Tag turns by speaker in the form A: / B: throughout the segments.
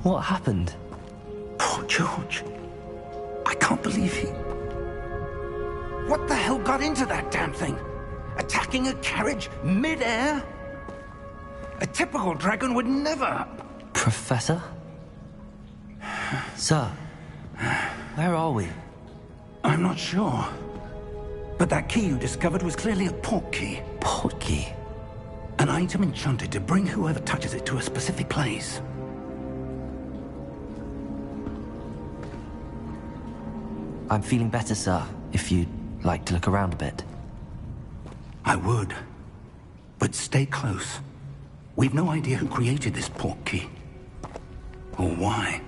A: What happened?
B: Poor George. I can't believe he... What the hell got into that damn thing? Attacking a carriage mid-air? A typical dragon would never...
A: Professor? Sir, where are we?
B: I'm not sure. But that key you discovered was clearly a port key.
A: Port key?
B: An item enchanted to bring whoever touches it to a specific place.
A: I'm feeling better, sir, if you'd like to look around a bit.
B: I would. But stay close. We've no idea who created this port key. Or why.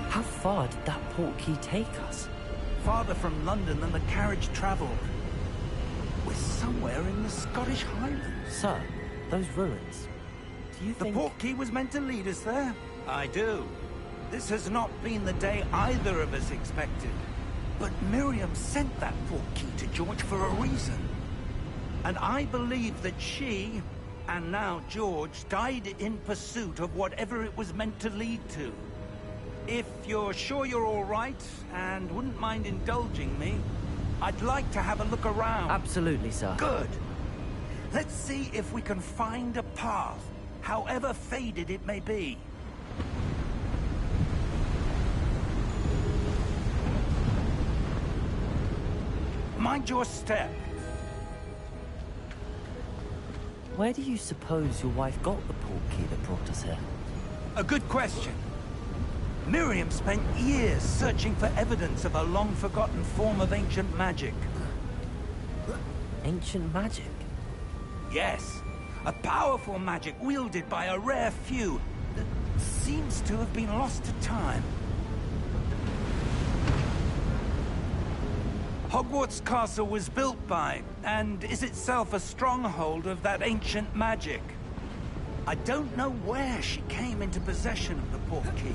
A: How far did that port key take us?
B: Farther from London than the carriage travelled. We're somewhere in the Scottish Highlands.
A: Sir, those ruins. Do you think...
B: The port key was meant to lead us there? I do. This has not been the day either of us expected. But Miriam sent that port key to George for a reason. And I believe that she, and now George, died in pursuit of whatever it was meant to lead to. If you're sure you're all right, and wouldn't mind indulging me, I'd like to have a look around.
A: Absolutely, sir.
B: Good. Let's see if we can find a path, however faded it may be. Mind your step.
A: Where do you suppose your wife got the port key that brought us here?
B: A good question. Miriam spent years searching for evidence of a long-forgotten form of ancient magic.
A: Ancient magic?
B: Yes. A powerful magic wielded by a rare few that seems to have been lost to time. Hogwarts Castle was built by, and is itself a stronghold of that ancient magic. I don't know where she came into possession of the portkey,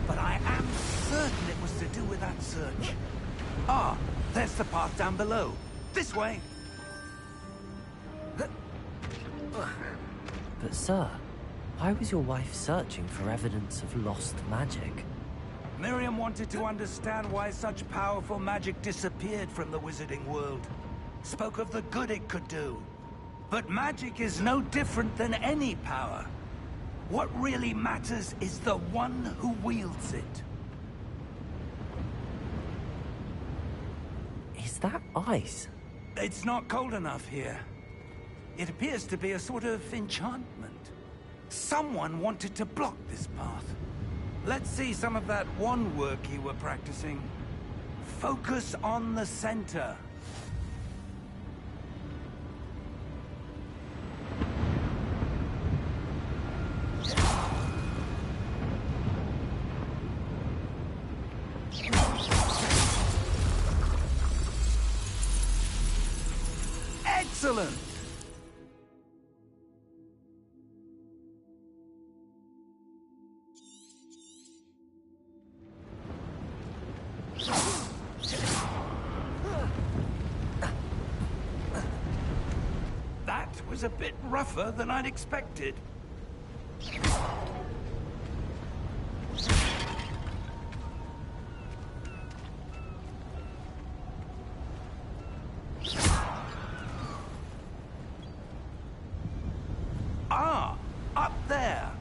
B: but I am certain it was to do with that search. Ah, there's the path down below. This way.
A: But sir, why was your wife searching for evidence of lost magic?
B: Miriam wanted to understand why such powerful magic disappeared from the wizarding world. Spoke of the good it could do. But magic is no different than any power. What really matters is the one who wields it.
A: Is that ice?
B: It's not cold enough here. It appears to be a sort of enchantment. Someone wanted to block this path. Let's see some of that wand work you were practicing. Focus on the center. Excellent! That was a bit rougher than I'd expected. Ah, up there.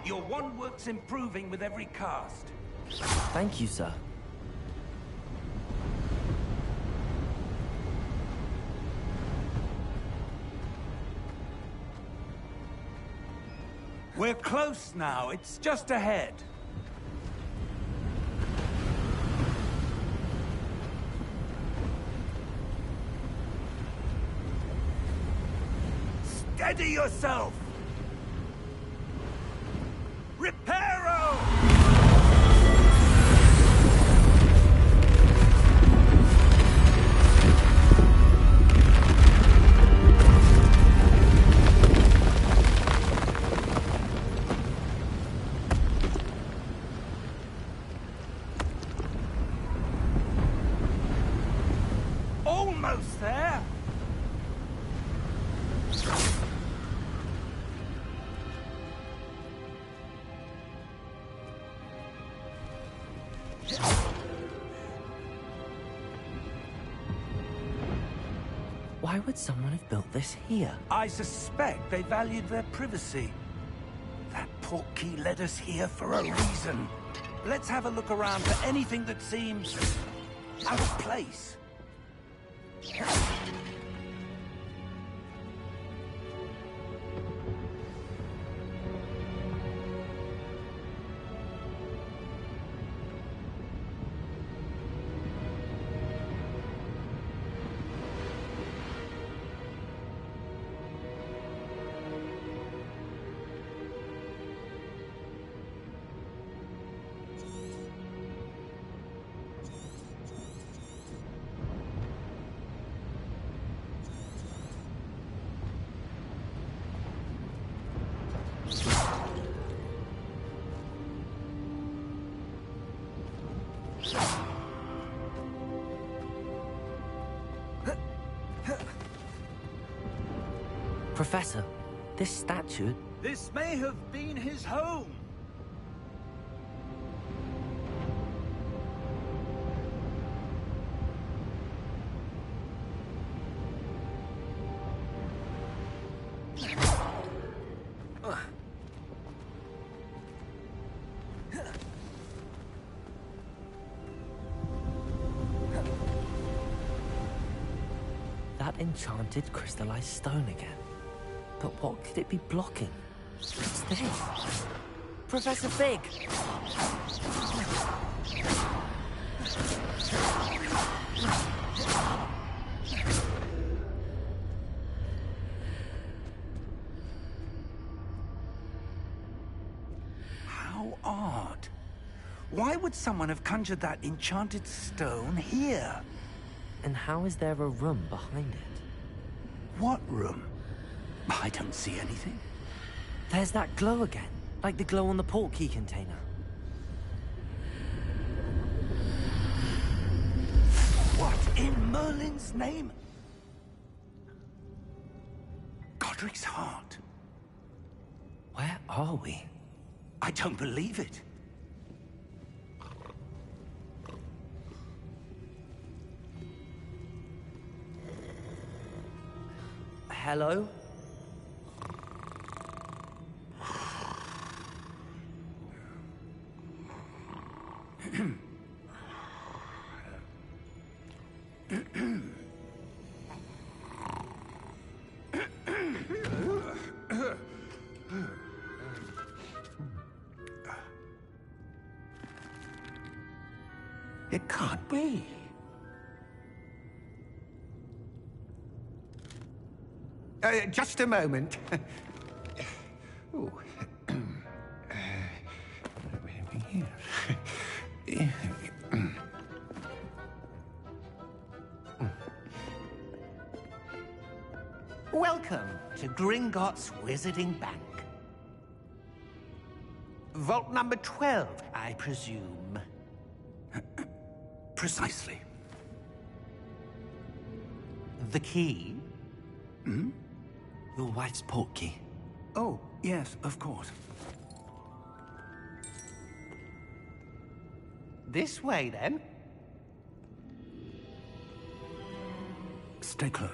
B: Your wand work's improving with every cast.
A: Thank you, sir.
B: We're close now. It's just ahead. Steady yourself! Reparo! Almost there!
A: Why would someone have built this here?
B: I suspect they valued their privacy. That portkey led us here for a reason. Let's have a look around for anything that seems out of place.
A: Professor, this statue...
B: This may have been his home.
A: That enchanted crystallized stone again. But what could it be blocking? What's this? Professor Fig!
B: How odd. Why would someone have conjured that enchanted stone here?
A: And how is there a room behind it?
B: What room? I don't see anything.
A: There's that glow again, like the glow on the portkey container.
B: What in Merlin's name? Godric's heart.
A: Where are we?
B: I don't believe it.
A: Hello?
B: It can't be. Just a moment. Ooh. Here.
C: Welcome to Gringotts Wizarding Bank. Vault number 12, I presume.
B: Precisely.
C: The key?
B: Hmm?
A: Your wife's portkey.
B: Oh, yes, of course.
C: This way, then.
B: Stay close.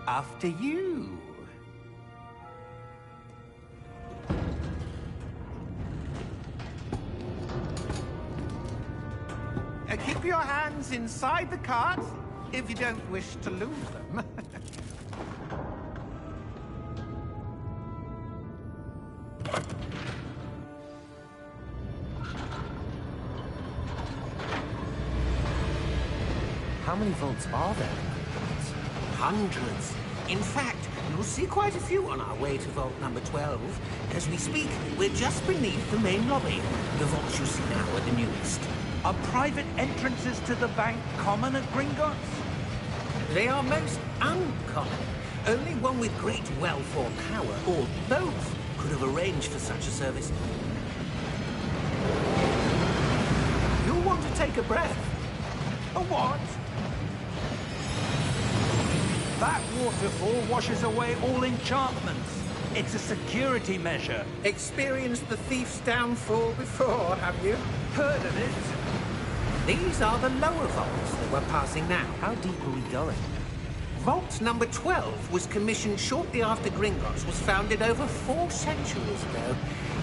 C: After you. Keep your hands inside the cart if you don't wish to lose them.
A: How many vaults are there?
C: Hundreds. In fact, you'll see quite a few on our way to vault number 12. As we speak, we're just beneath the main lobby. The vaults you see now are the newest.
B: Are private entrances to the bank common at Gringotts?
C: They are most uncommon. Only one with great wealth or power, or both, could have arranged for such a service. You'll want to take a breath.
B: A what? That waterfall washes away all enchantments. It's a security measure.
C: Experienced the thief's downfall before, have you?
B: Heard of it?
C: These are the lower vaults that we're passing now.
A: How deep are we going?
C: Vault number 12 was commissioned shortly after Gringotts was founded over 4 centuries ago.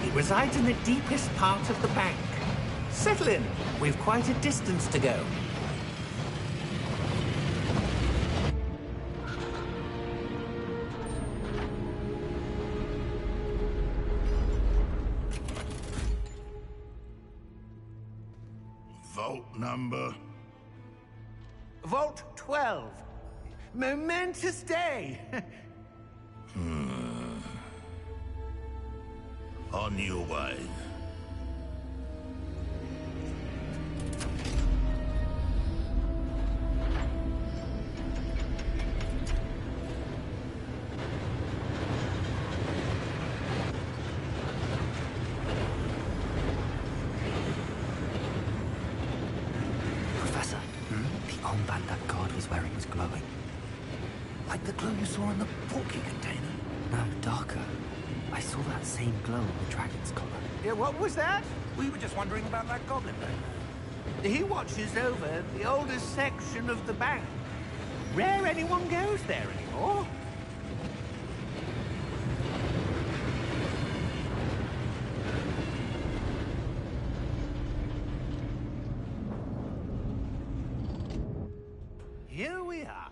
C: It resides in the deepest part of the bank. Settle in. We've quite a distance to go.
D: Vault number?
C: Vault 12. Momentous day.
D: On your way.
A: Professor, the armband that guard was wearing was glowing.
B: Like the glow you saw in the portkey container?
A: No, darker. I saw that same glow on the dragon's collar.
C: Yeah, what was that?
B: We were just wondering about that goblin man.
C: He watches over the oldest section of the bank. Rare anyone goes there anymore. here we are.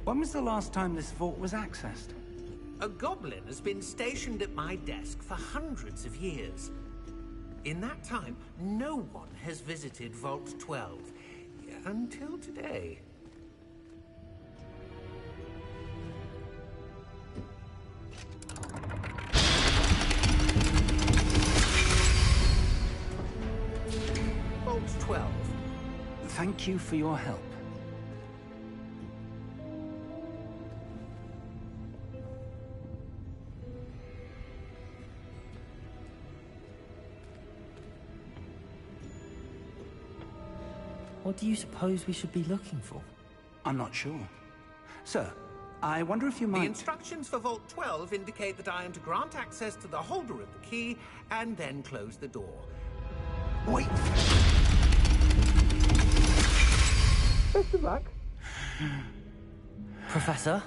B: When was the last time this vault was accessed?
C: A goblin has been stationed at my desk for hundreds of years. In that time, no one has visited Vault 12. Until today. Vault 12.
B: Thank you for your help.
A: What do you suppose we should be looking for?
B: I'm not sure. Sir, I wonder if you might...
C: The instructions for Vault 12 indicate that I am to grant access to the holder of the key and then close the door.
B: Wait!
C: Best of luck.
A: Professor?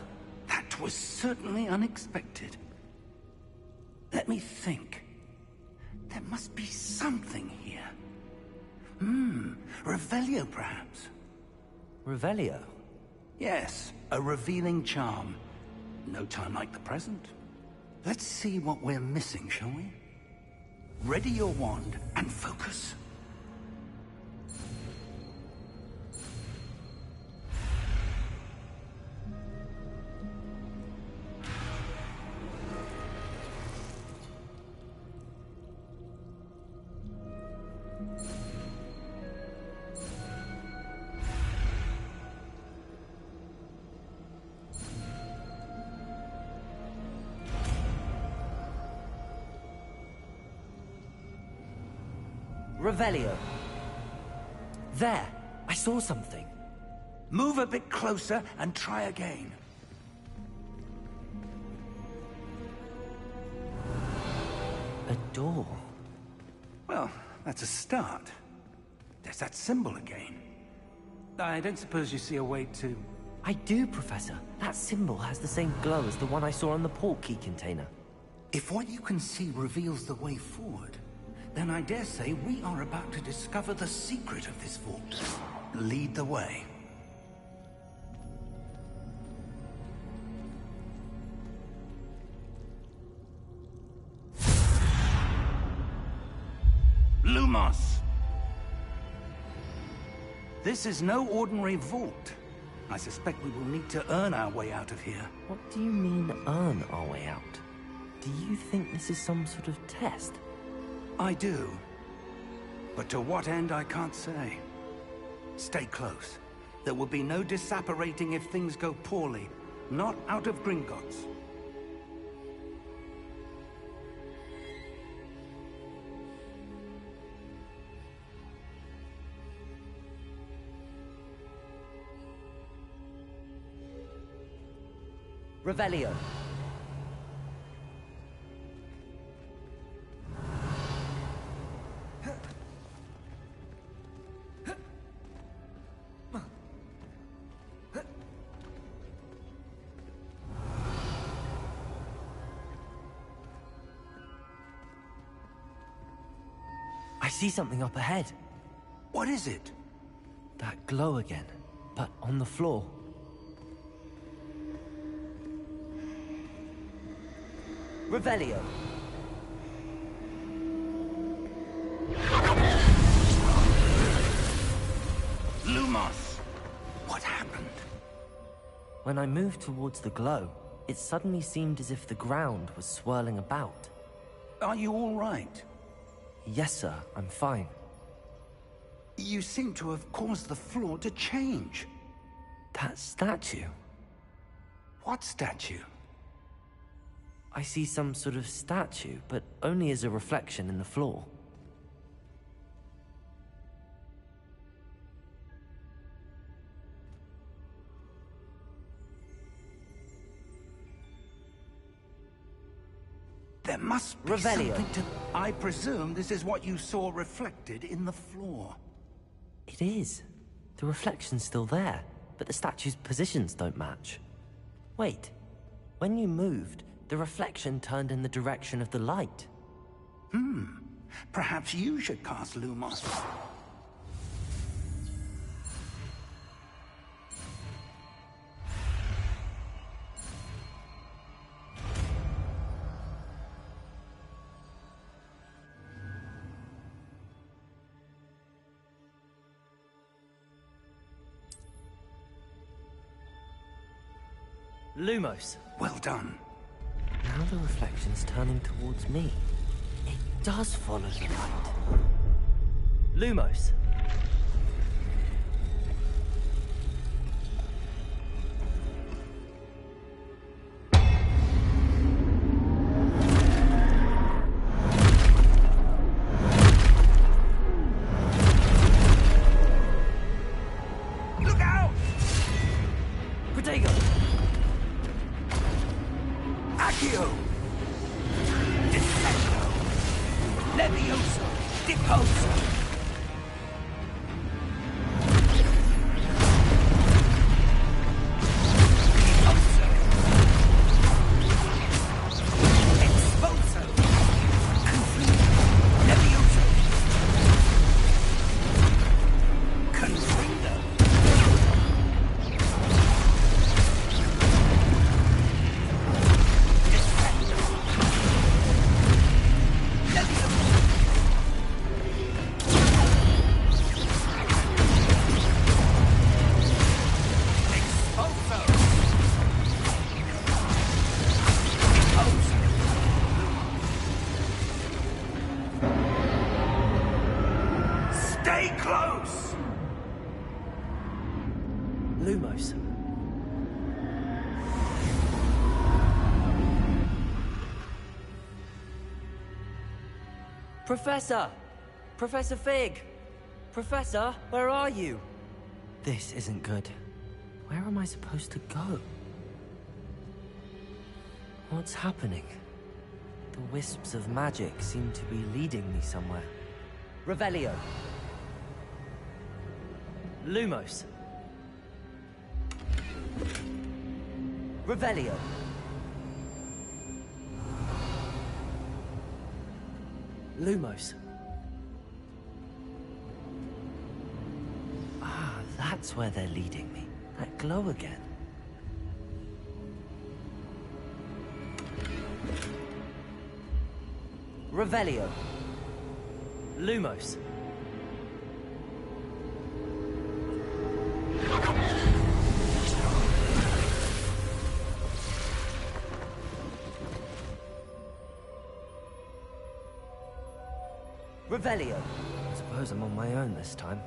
B: That was certainly unexpected. Let me think. There must be something here. Revelio, perhaps?
A: Revelio?
B: Yes, a revealing charm. No time like the present. Let's see what we're missing, shall we? Ready your wand and focus.
A: Revelio. There! I saw something.
B: Move a bit closer and try again.
A: A door.
B: Well, that's a start. There's that symbol again. I don't suppose you see a way to...
A: I do, Professor. That symbol has the same glow as the one I saw on the port key container.
B: If what you can see reveals the way forward, then I dare say we are about to discover the secret of this vault. Lead the way. Lumos! This is no ordinary vault. I suspect we will need to earn our way out of here.
A: What do you mean, earn our way out? Do you think this is some sort of test?
B: I do. But to what end, I can't say. Stay close. There will be no disapparating if things go poorly. Not out of Gringotts.
A: Revelio. I see something up ahead.
B: What is it?
A: That glow again, but on the floor. Revelio.
B: Lumos! What happened?
A: When I moved towards the glow, it suddenly seemed as if the ground was swirling about.
B: Are you all right?
A: Yes, sir, I'm fine.
B: You seem to have caused the floor to change.
A: That statue?
B: What statue?
A: I see some sort of statue, but only as a reflection in the floor.
B: There must be
A: Revelio.
B: something to... I presume this is what you saw reflected in the floor.
A: It is. The reflection's still there, but the statue's positions don't match. Wait, when you moved, the The reflection turned in the direction of the light.
B: Perhaps you should cast Lumos.
A: Lumos.
B: Well done.
A: Now the reflection's turning towards me. It does follow the light. Lumos.
B: Look out!
A: Protego!
B: Accio! Defendo! Levioso! Deposo! Deposo! Exposo! Confluo! Levioso! Confrido! Stay close!
A: Lumos. Professor! Professor Fig! Professor, where are you? This isn't good. Where am I supposed to go? What's happening? The wisps of magic seem to be leading me somewhere. Revelio. Lumos. Revelio. Lumos. Ah, that's where they're leading me. That glow again. Revelio. Lumos. Revelio. I suppose I'm on my own this time.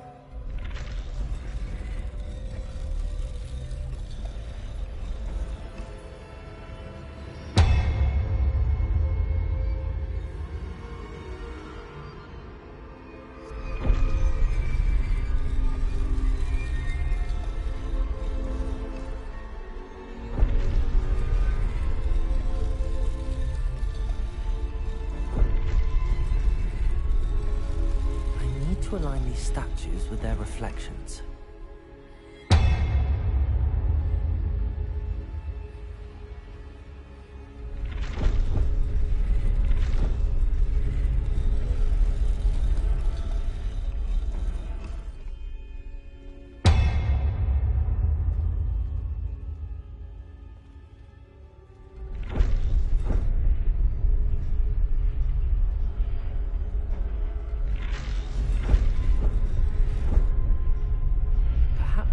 A: To align these statues with their reflections.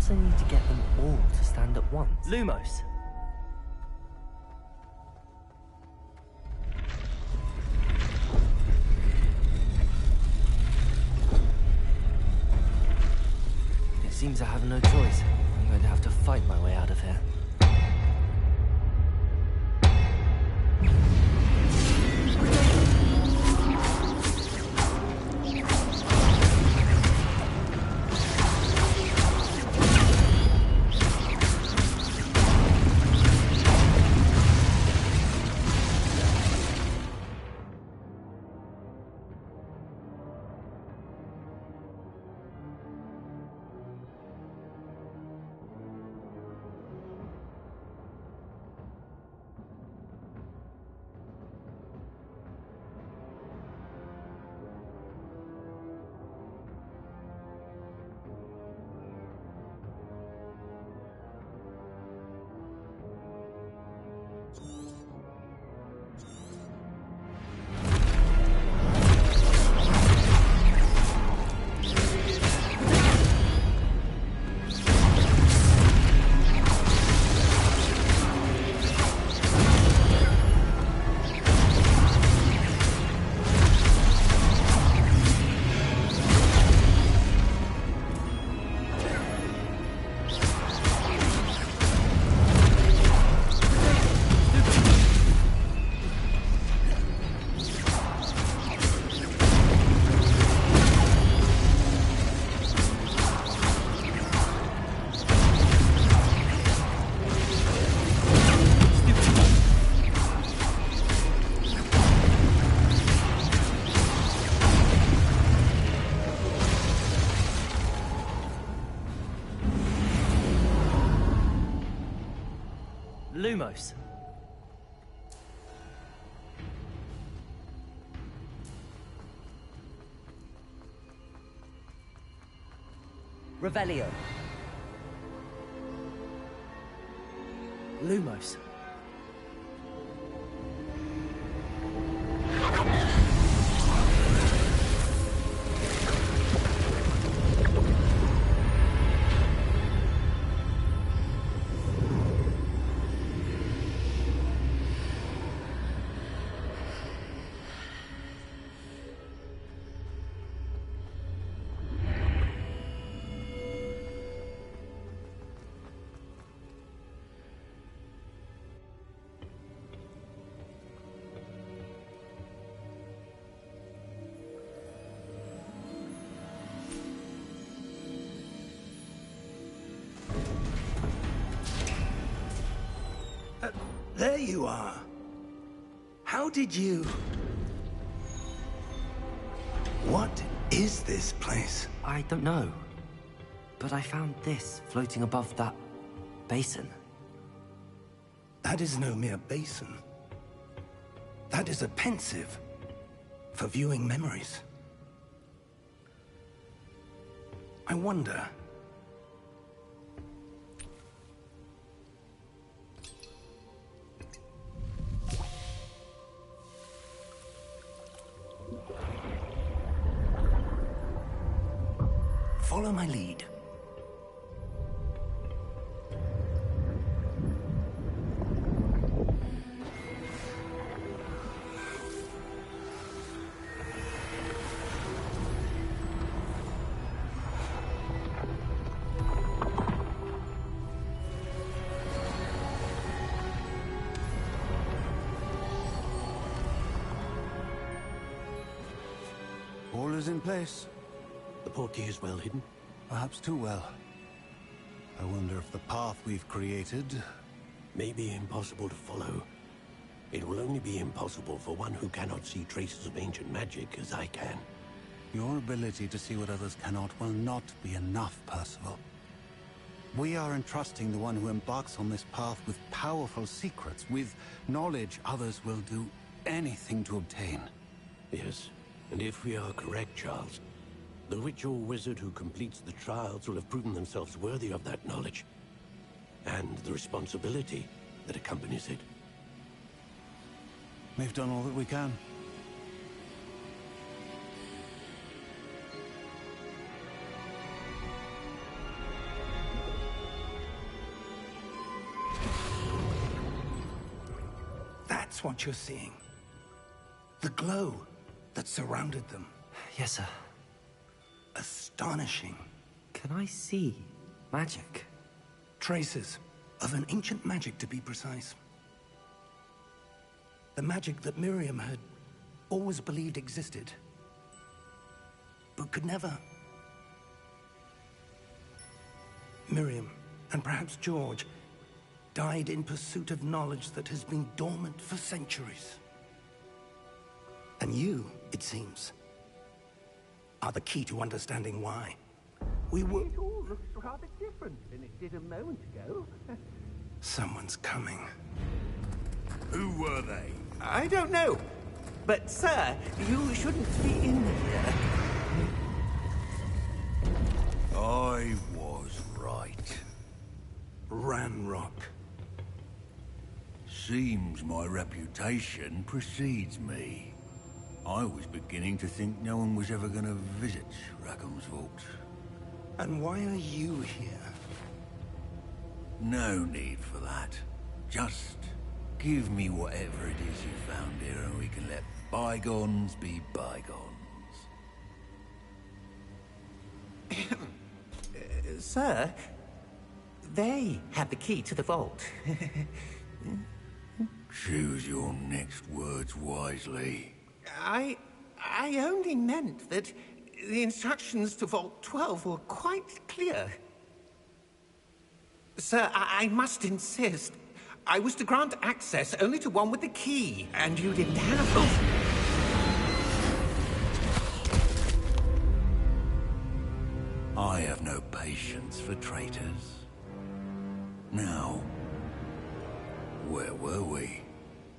A: I need to get them all to stand at once. Lumos. It seems I have no choice. I'm going to have to fight my way out of here. Lumos. Revelio. Lumos.
B: There you are. How did you... What is this place?
A: I don't know. But I found this floating above that basin.
B: That is no mere basin. That is a pensive for viewing memories. I wonder... Follow my lead.
E: All is in place.
F: The portkey is well hidden?
E: Perhaps too well. I wonder if the path we've created...
F: May be impossible to follow. It will only be impossible for one who cannot see traces of ancient magic as I can.
E: Your ability to see what others cannot will not be enough, Percival. We are entrusting the one who embarks on this path with powerful secrets, with knowledge others will do anything to obtain.
F: Yes, and if we are correct, Charles, the witch or wizard who completes the trials will have proven themselves worthy of that knowledge, and the responsibility that accompanies it.
E: We've done all that we can.
B: That's what you're seeing. The glow that surrounded them.
A: Yes, sir.
B: Astonishing.
A: Can I see magic?
B: Traces of an ancient magic, to be precise. The magic that Miriam had always believed existed, but could never. Miriam, and perhaps George, died in pursuit of knowledge that has been dormant for centuries. And you, it seems, are the key to understanding why. We were...
C: It all looks rather different than it did a moment ago.
B: Someone's coming.
D: Who were they?
C: I don't know. But, sir, you shouldn't be in here.
D: I was right.
B: Ranrock.
D: Seems my reputation precedes me. I was beginning to think no one was ever going to visit Rackham's vault.
B: And why are you here?
D: No need for that. Just give me whatever it is you found here and we can let bygones be bygones.
C: Sir, they have the key to the vault.
D: Choose your next words wisely.
C: I only meant that the instructions to Vault 12 were quite clear. Sir, I must insist. I was to grant access only to one with the key, and you didn't have them.
D: I have no patience for traitors. Now, Where were we?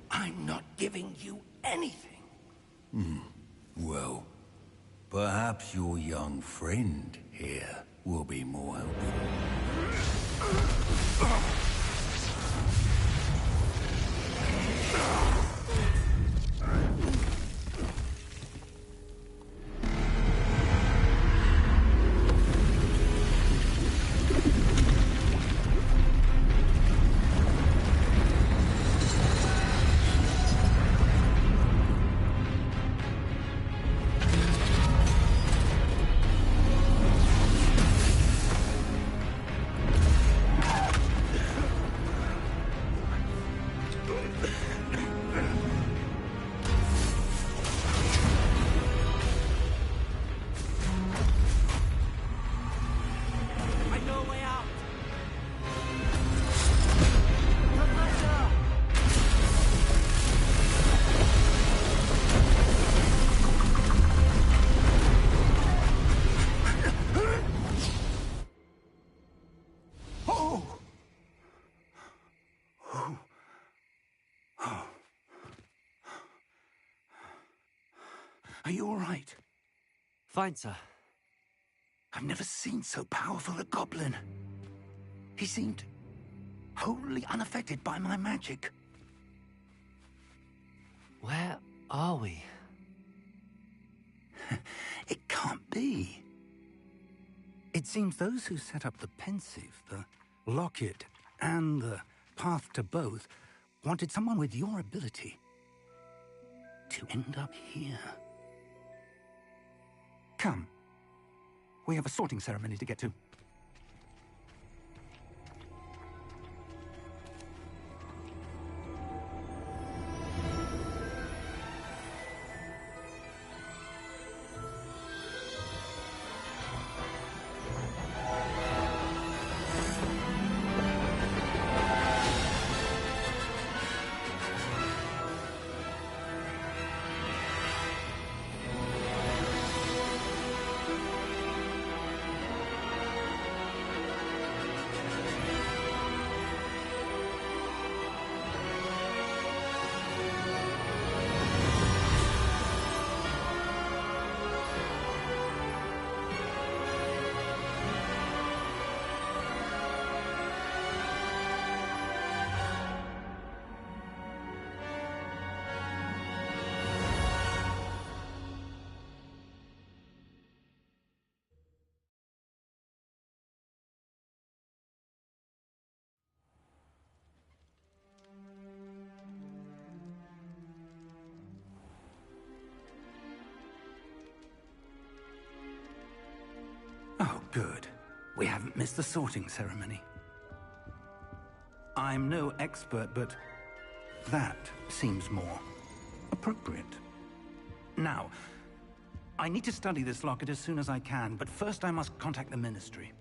B: I'm not giving you anything.
D: Well, perhaps your young friend here will be more helpful.
A: I know a way out! Professor!
B: Are you all right?
A: Fine, sir.
B: I've never seen so powerful a goblin. He seemed wholly unaffected by my magic.
A: Where are we?
B: It can't be. It seems those who set up the pensive, the locket, and the path to both wanted someone with your ability to end up here. Come. We have a sorting ceremony to get to. Oh, good. We haven't missed the sorting ceremony. I'm no expert, but that seems more appropriate. Now, I need to study this locket as soon as I can, but first I must contact the Ministry.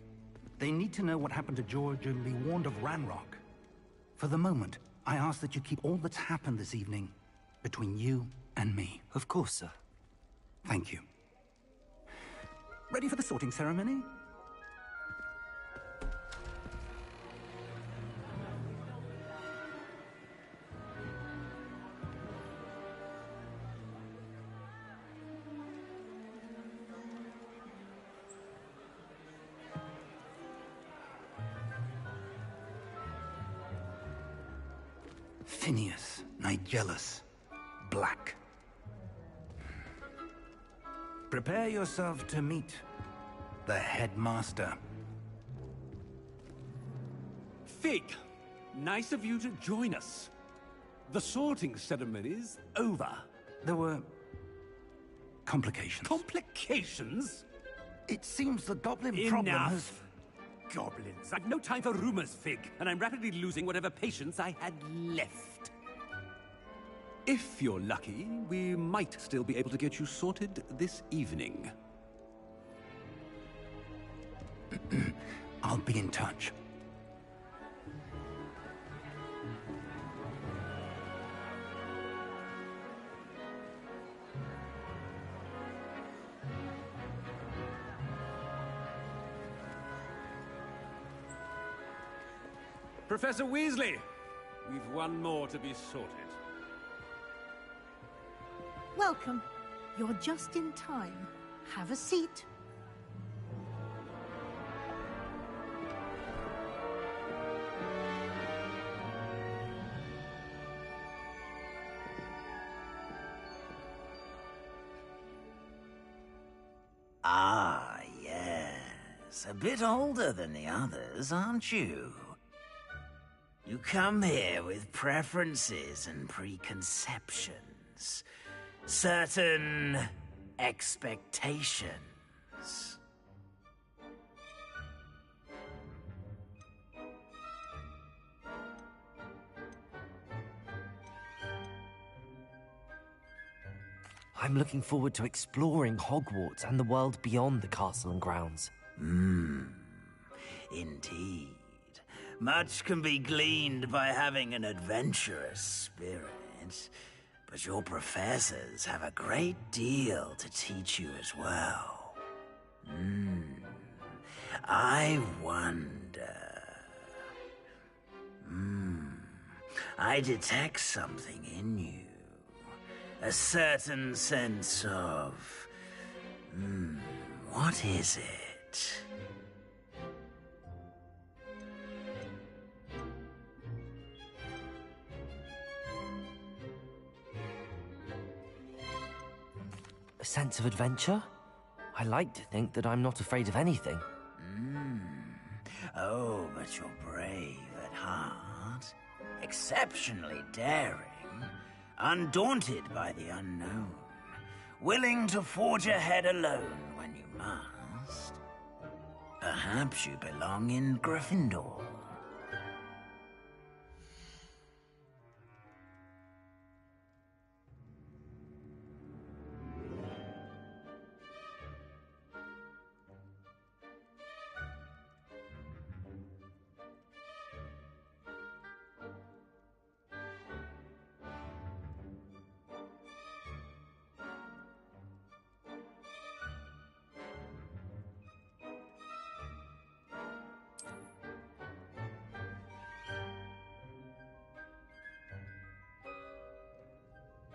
B: They need to know what happened to George and be warned of Ranrock. For the moment, I ask that you keep all that's happened this evening between you and me.
A: Of course, sir.
B: Thank you. Ready for the sorting ceremony? Phineas, Nigellus, Black. Prepare yourself to meet the headmaster.
G: Fig, nice of you to join us. The sorting ceremony's over.
B: There were complications.
G: Complications?
B: It seems the goblin problem has...
G: Enough! Goblins. I've no time for rumors, Fig, and I'm rapidly losing whatever patience I had left. If you're lucky, we might still be able to get you sorted this evening.
B: I'll be in touch.
G: Professor Weasley, we've one more to be sorted.
H: Welcome. You're just in time. Have a seat.
B: Ah, yes. A bit older than the others, aren't you? You come here with preferences and preconceptions. Certain expectations.
A: I'm looking forward to exploring Hogwarts and the world beyond the castle and grounds.
B: Indeed. Much can be gleaned by having an adventurous spirit, but your professors have a great deal to teach you as well. I wonder... I detect something in you. A certain sense of... what is it?
A: A sense of adventure? I like to think that I'm not afraid of anything.
B: Oh, but you're brave at heart. Exceptionally daring. Undaunted by the unknown. Willing to forge ahead alone when you must. Perhaps you belong in Gryffindor.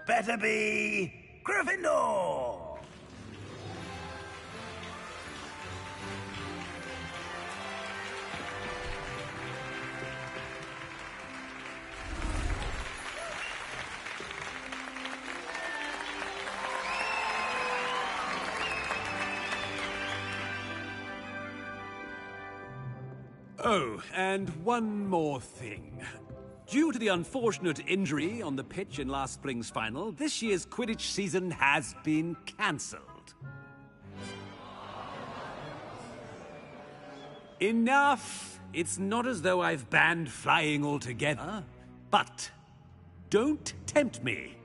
B: Better be Gryffindor!
G: Oh, and one more thing. Due to the unfortunate injury on the pitch in last spring's final, this year's Quidditch season has been cancelled. Enough! It's not as though I've banned flying altogether. But don't tempt me.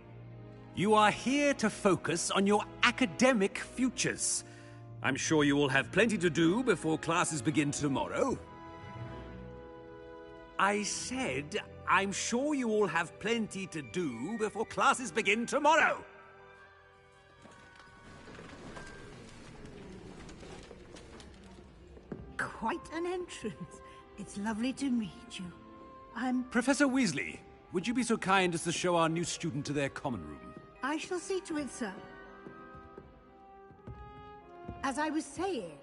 G: You are here to focus on your academic futures. I'm sure you will have plenty to do before classes begin tomorrow. I said, I'm sure you all have plenty to do before classes begin tomorrow.
H: Quite an entrance. It's lovely to meet you. I'm...
G: Professor Weasley, would you be so kind as to show our new student to their common room?
H: I shall see to it, sir. As I was saying,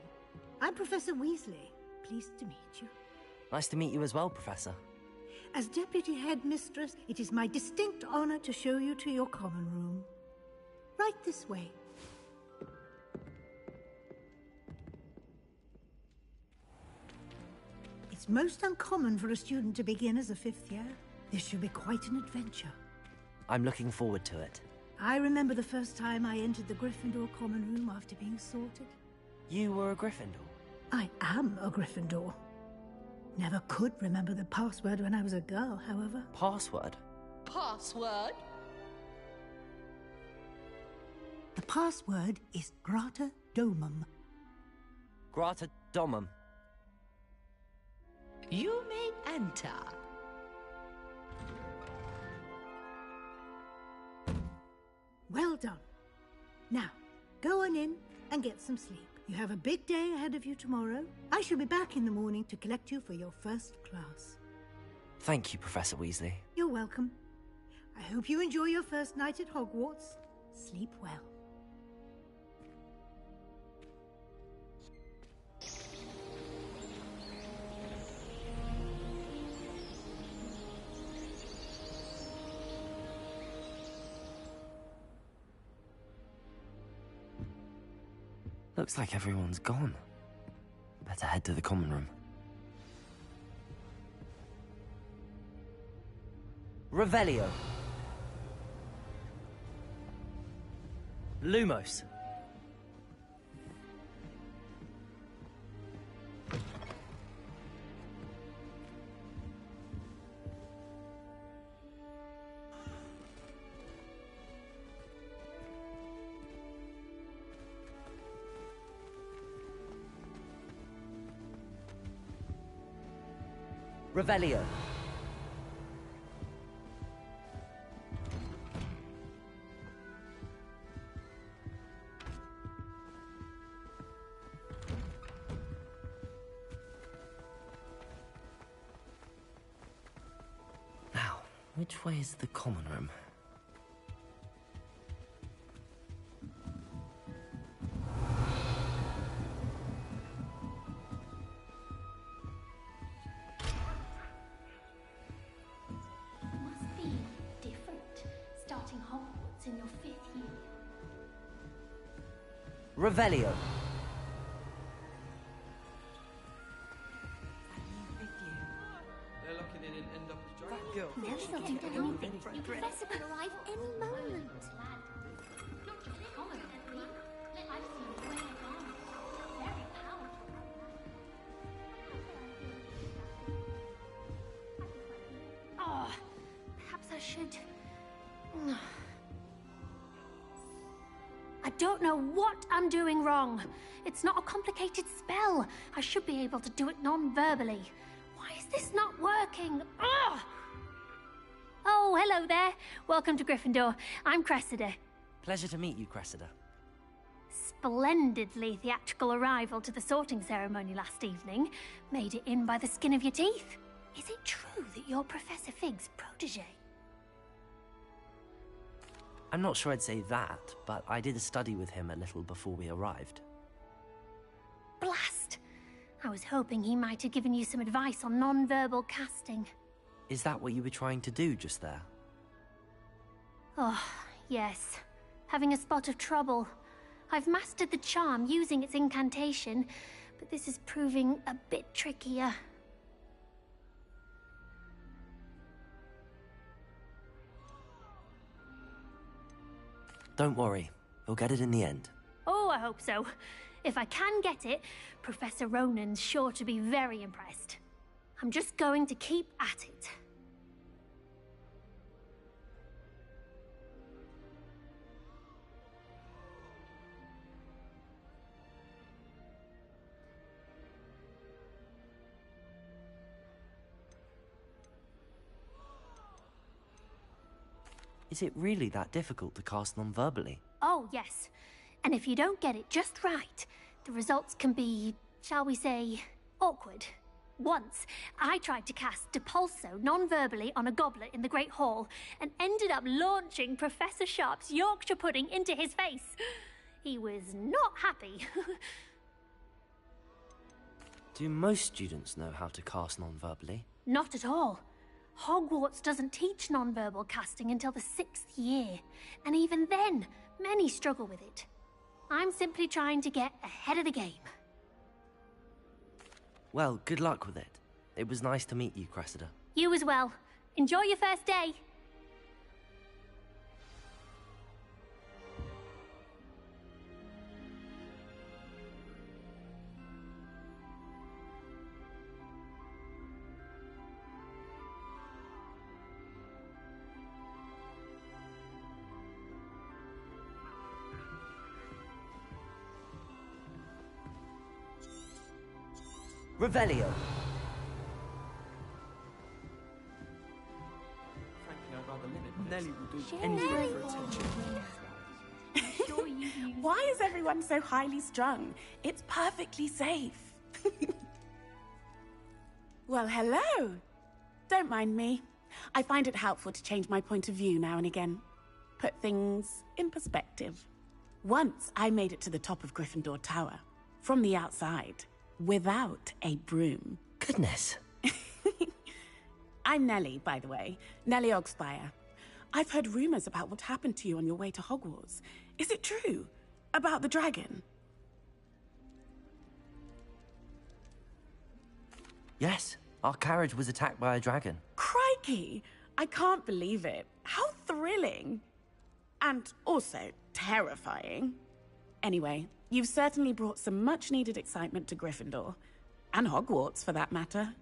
H: I'm Professor Weasley. Pleased to meet you.
A: Nice to meet you as well, Professor.
H: As Deputy Headmistress, it is my distinct honor to show you to your common room. Right this way. It's most uncommon for a student to begin as a fifth year. This should be quite an adventure.
A: I'm looking forward to it.
H: I remember the first time I entered the Gryffindor common room after being sorted.
A: You were a Gryffindor?
H: I am a Gryffindor. Never could remember the password when I was a girl, however.
A: Password?
I: Password?
H: The password is Grata Domum.
A: Grata Domum.
I: You may enter.
H: Well done. Now, go on in and get some sleep. You have a big day ahead of you tomorrow. I shall be back in the morning to collect you for your first class.
A: Thank you, Professor Weasley.
H: You're welcome. I hope you enjoy your first night at Hogwarts. Sleep well.
A: Looks like everyone's gone. Better head to the common room. Revelio. Lumos. Revelio. Now, which way is the common room?
J: In your 5th year.
A: Revelio.
K: They're locking in and end up as
J: That girl. Never thought you'd done anything. Your professor could arrive any moment. Oh, perhaps I should. I don't know what I'm doing wrong. It's not a complicated spell. I should be able to do it non-verbally. Why is this not working? Ugh! Oh, hello there. Welcome to Gryffindor. I'm Cressida.
A: Pleasure to meet you, Cressida.
J: Splendidly theatrical arrival to the sorting ceremony last evening. Made it in by the skin of your teeth. Is it true that you're Professor Fig's protege?
A: I'm not sure I'd say that, but I did study with him a little before we arrived.
J: Blast! I was hoping he might have given you some advice on non-verbal casting.
A: Is that what you were trying to do just there?
J: Oh, yes. Having a spot of trouble. I've mastered the charm using its incantation, but this is proving a bit trickier.
A: Don't worry, you'll get it in the end.
J: Oh, I hope so. If I can get it, Professor Ronan's sure to be very impressed. I'm just going to keep at it.
A: Is it really that difficult to cast non-verbally?
J: Oh, yes. And if you don't get it just right, the results can be, shall we say, awkward. Once, I tried to cast Depulso non-verbally on a goblet in the Great Hall and ended up launching Professor Sharp's Yorkshire pudding into his face. He was not happy.
A: Do most students know how to cast non-verbally?
J: Not at all. Hogwarts doesn't teach non-verbal casting until the 6th year, and even then, many struggle with it. I'm simply trying to get ahead of the game.
A: Well, good luck with it. It was nice to meet you, Cressida.
J: You as well. Enjoy your first day.
A: Revelio.
K: Frankly, I'd rather limit
L: Nelly will do
J: Nelly.
L: anything for attention.
M: Why is everyone so highly strung? It's perfectly safe. Well, hello. don't mind me. I find it helpful to change my point of view now and again. Put things in perspective. Once I made it to the top of Gryffindor Tower, from the outside, without a broom.
A: Goodness.
M: I'm Nellie, by the way. Nellie Ogspire. I've heard rumors about what happened to you on your way to Hogwarts. Is it true? About the dragon?
A: Yes, our carriage was attacked by a dragon.
M: Crikey! I can't believe it. How thrilling! And also terrifying. Anyway, you've certainly brought some much-needed excitement to Gryffindor. And Hogwarts, for that matter.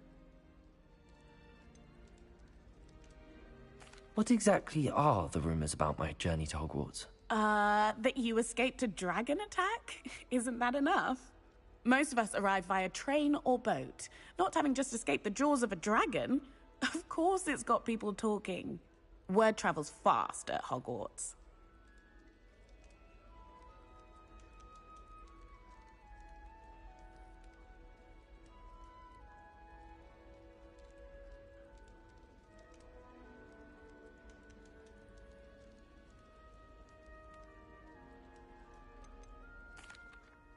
A: What exactly are the rumors about my journey to Hogwarts?
M: That you escaped a dragon attack? Isn't that enough? Most of us arrive via train or boat. Not having just escaped the jaws of a dragon. Of course it's got people talking. Word travels fast at Hogwarts.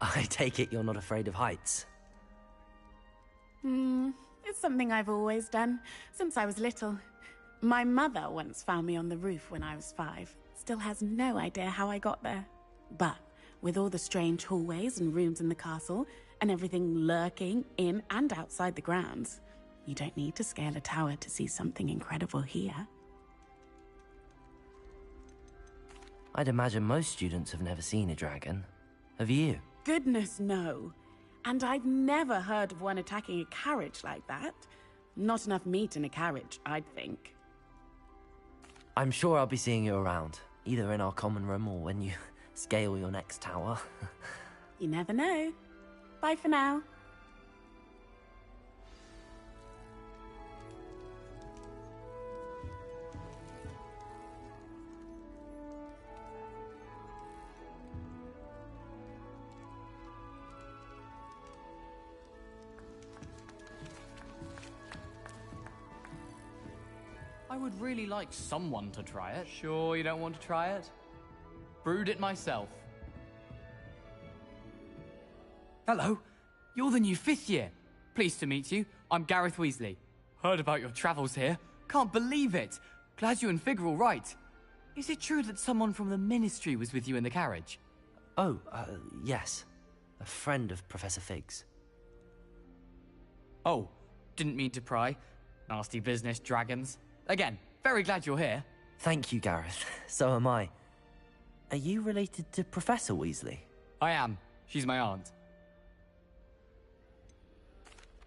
A: I take it you're not afraid of heights.
M: It's something I've always done, since I was little. My mother once found me on the roof when I was 5. Still has no idea how I got there. But with all the strange hallways and rooms in the castle, and everything lurking in and outside the grounds, you don't need to scale a tower to see something incredible here.
A: I'd imagine most students have never seen a dragon. Have you?
M: Goodness, no. And I've never heard of one attacking a carriage like that. Not enough meat in a carriage, I'd think.
A: I'm sure I'll be seeing you around, either in our common room or when you scale your next tower.
M: You never know. Bye for now.
K: I would really like someone to try it. Sure you don't want to try it? Brewed it myself. Hello, you're the new 5th year. Pleased to meet you. I'm Gareth Weasley. Heard about your travels here. Can't believe it. Glad you and Fig are all right. Is it true that someone from the Ministry was with you in the carriage?
A: Oh, yes. A friend of Professor Fig's.
K: Oh, didn't mean to pry. Nasty business, dragons. Again, very glad you're here.
A: Thank you, Gareth. So am I. Are you related to Professor Weasley?
K: I am. She's my aunt.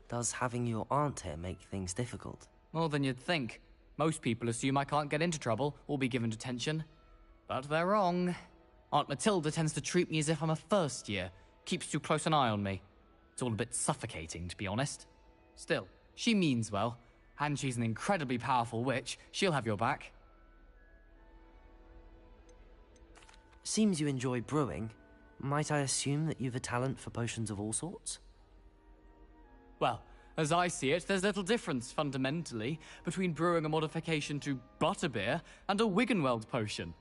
A: Does having your aunt here make things difficult?
K: More than you'd think. Most people assume I can't get into trouble or be given detention. But they're wrong. Aunt Matilda tends to treat me as if I'm a first year. Keeps too close an eye on me. It's all a bit suffocating, to be honest. Still, she means well. And she's an incredibly powerful witch. She'll have your back.
A: Seems you enjoy brewing. Might I assume that you've a talent for potions of all sorts?
K: Well, as I see it, there's little difference, fundamentally, between brewing a modification to butterbeer and a Wiggenweld potion.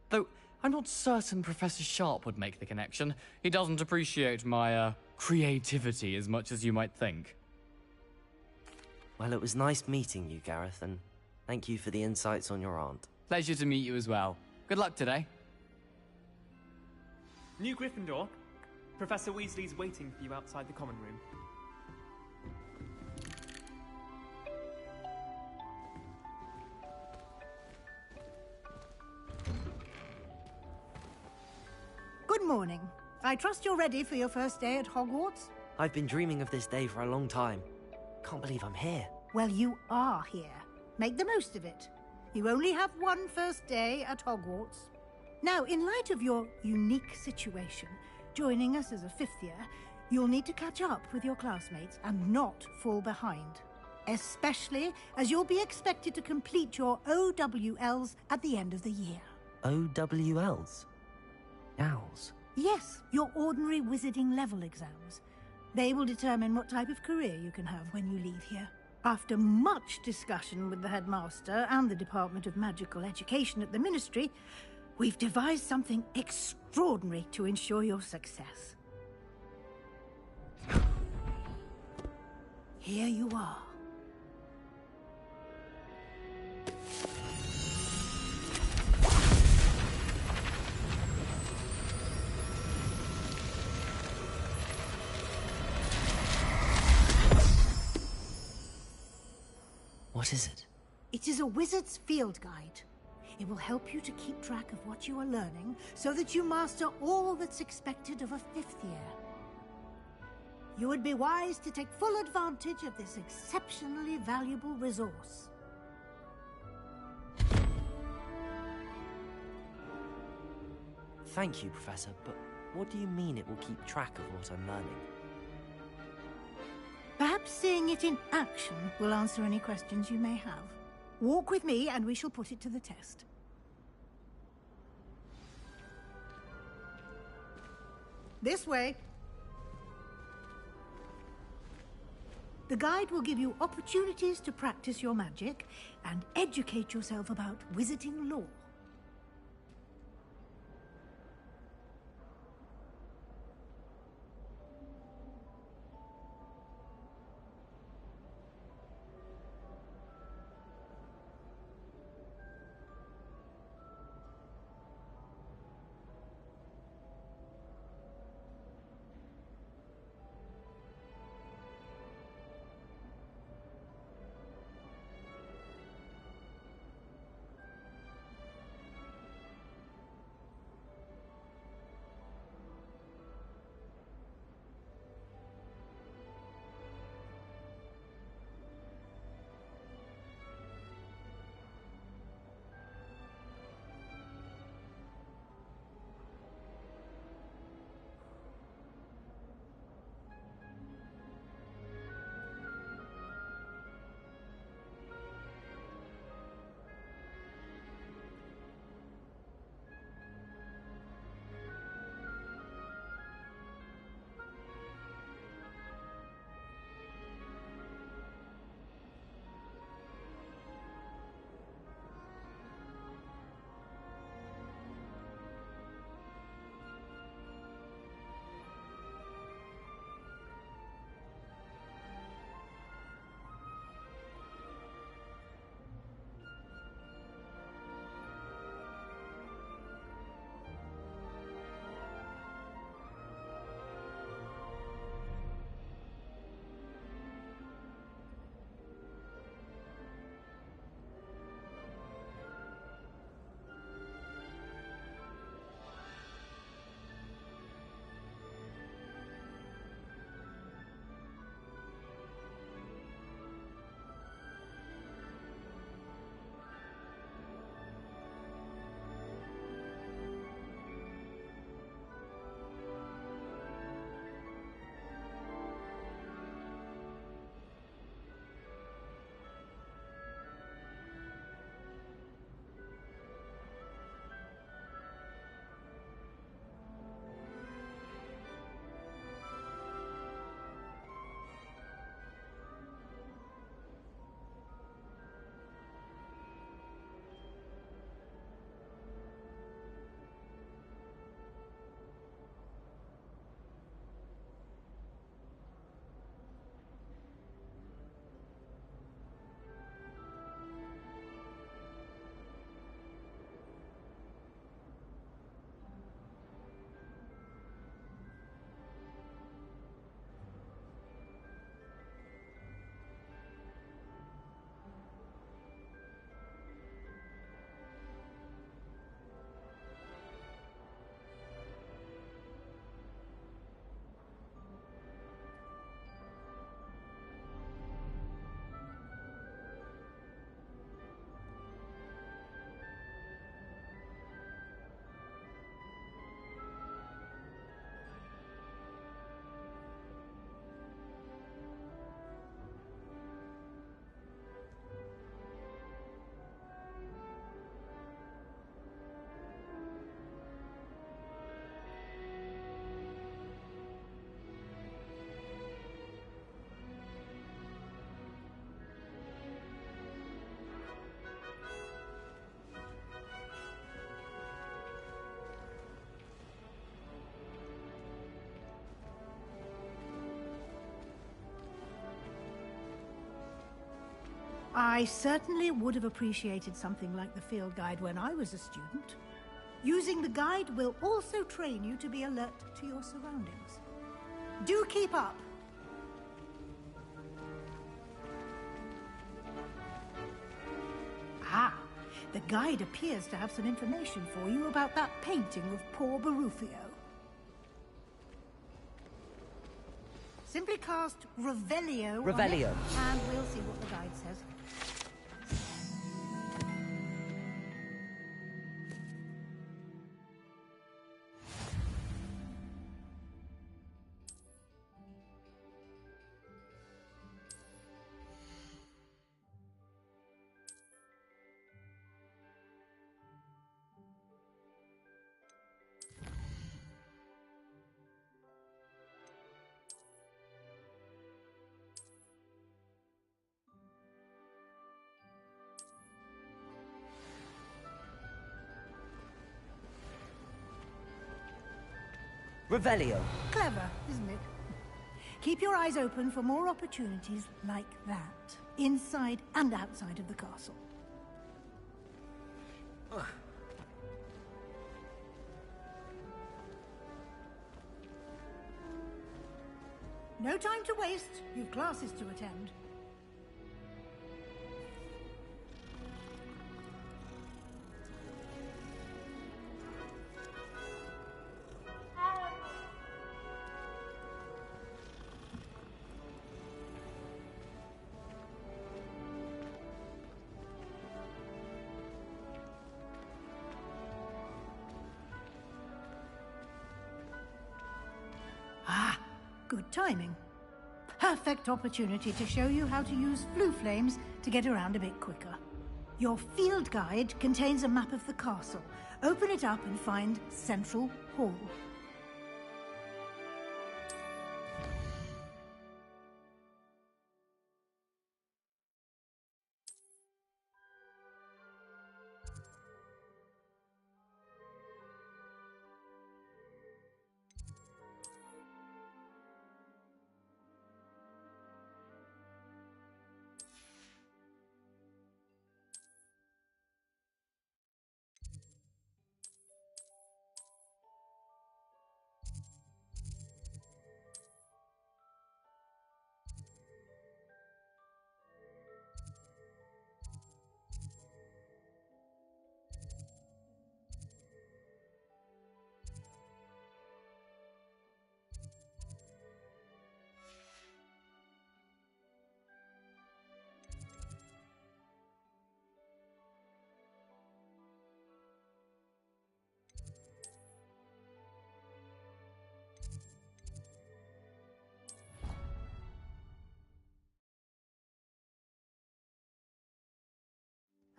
K: Though, I'm not certain Professor Sharp would make the connection. He doesn't appreciate my, creativity as much as you might think.
A: Well, it was nice meeting you, Gareth, and thank you for the insights on your aunt.
K: Pleasure to meet you as well. Good luck today.
N: New Gryffindor. Professor Weasley's waiting for you outside the common room.
H: Good morning. I trust you're ready for your first day at Hogwarts?
A: I've been dreaming of this day for a long time. Can't believe I'm here.
H: Well, you are here. Make the most of it. You only have one first day at Hogwarts. Now, in light of your unique situation, joining us as a 5th year, you'll need to catch up with your classmates and not fall behind. Especially as you'll be expected to complete your OWLs at the end of the year.
A: OWLs? Owls?
H: Yes, your ordinary wizarding level exams. They will determine what type of career you can have when you leave here. After much discussion with the headmaster and the Department of Magical Education at the Ministry, we've devised something extraordinary to ensure your success. Here you are.
A: What is it?
H: It is a wizard's field guide. It will help you to keep track of what you are learning so that you master all that's expected of a 5th year. You would be wise to take full advantage of this exceptionally valuable resource.
A: Thank you, Professor, but what do you mean it will keep track of what I'm learning?
H: Perhaps seeing it in action will answer any questions you may have. Walk with me and we shall put it to the test. This way. The guide will give you opportunities to practice your magic and educate yourself about wizarding lore. I certainly would have appreciated something like the field guide when I was a student. Using the guide will also train you to be alert to your surroundings. Do keep up! Ah, the guide appears to have some information for you about that painting of poor Barufio. Simply cast Revelio on it, and we'll see what the guide says.
A: Revelio.
H: Clever, isn't it? Keep your eyes open for more opportunities like that, inside and outside of the castle. No time to waste. You've classes to attend. Good timing. Perfect opportunity to show you how to use flue flames to get around a bit quicker. Your field guide contains a map of the castle. Open it up and find Central Hall.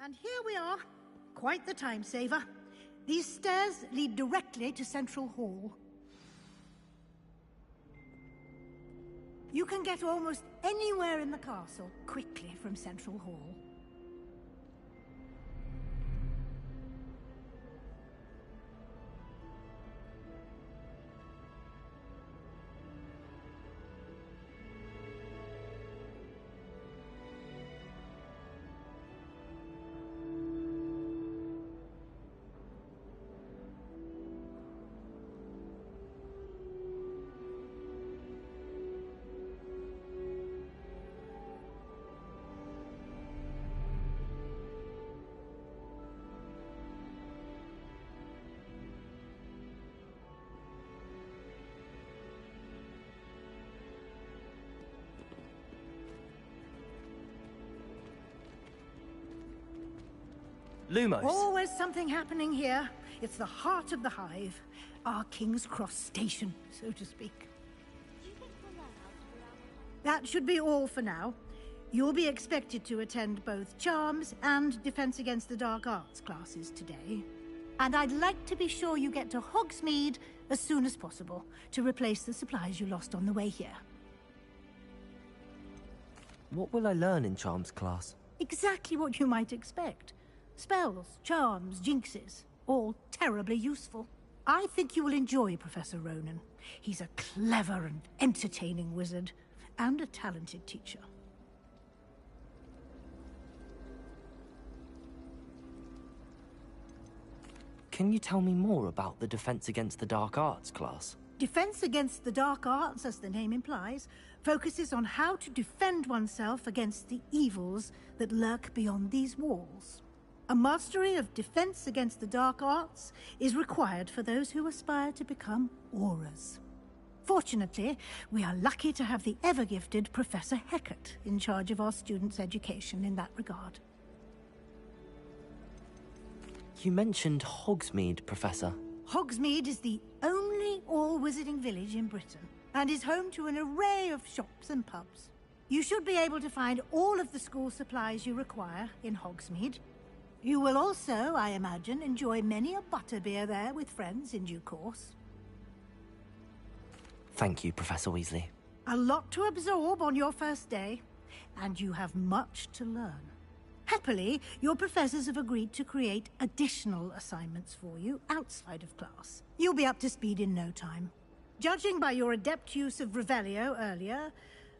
H: And here we are. Quite the time saver. These stairs lead directly to Central Hall. You can get almost anywhere in the castle quickly from Central Hall.
A: Lumos.
H: Always something happening here. It's the heart of the hive. Our King's Cross station, so to speak. That should be all for now. You'll be expected to attend both Charms and Defense Against the Dark Arts classes today. And I'd like to be sure you get to Hogsmeade as soon as possible to replace the supplies you lost on the way here.
A: What will I learn in Charms class?
H: Exactly what you might expect. Spells, charms, jinxes, all terribly useful. I think you will enjoy Professor Ronan. He's a clever and entertaining wizard, and a talented teacher.
A: Can you tell me more about the Defense Against the Dark Arts class?
H: Defense Against the Dark Arts, as the name implies, focuses on how to defend oneself against the evils that lurk beyond these walls. A mastery of Defense Against the Dark Arts is required for those who aspire to become Auras. Fortunately, we are lucky to have the ever-gifted Professor Hecat in charge of our students' education in that regard.
A: You mentioned Hogsmeade, Professor.
H: Hogsmeade is the only all-wizarding village in Britain, and is home to an array of shops and pubs. You should be able to find all of the school supplies you require in Hogsmeade. You will also, I imagine, enjoy many a butterbeer there with friends in due course.
A: Thank you, Professor Weasley.
H: A lot to absorb on your first day, and you have much to learn. Happily, your professors have agreed to create additional assignments for you outside of class. You'll be up to speed in no time. Judging by your adept use of Revelio earlier,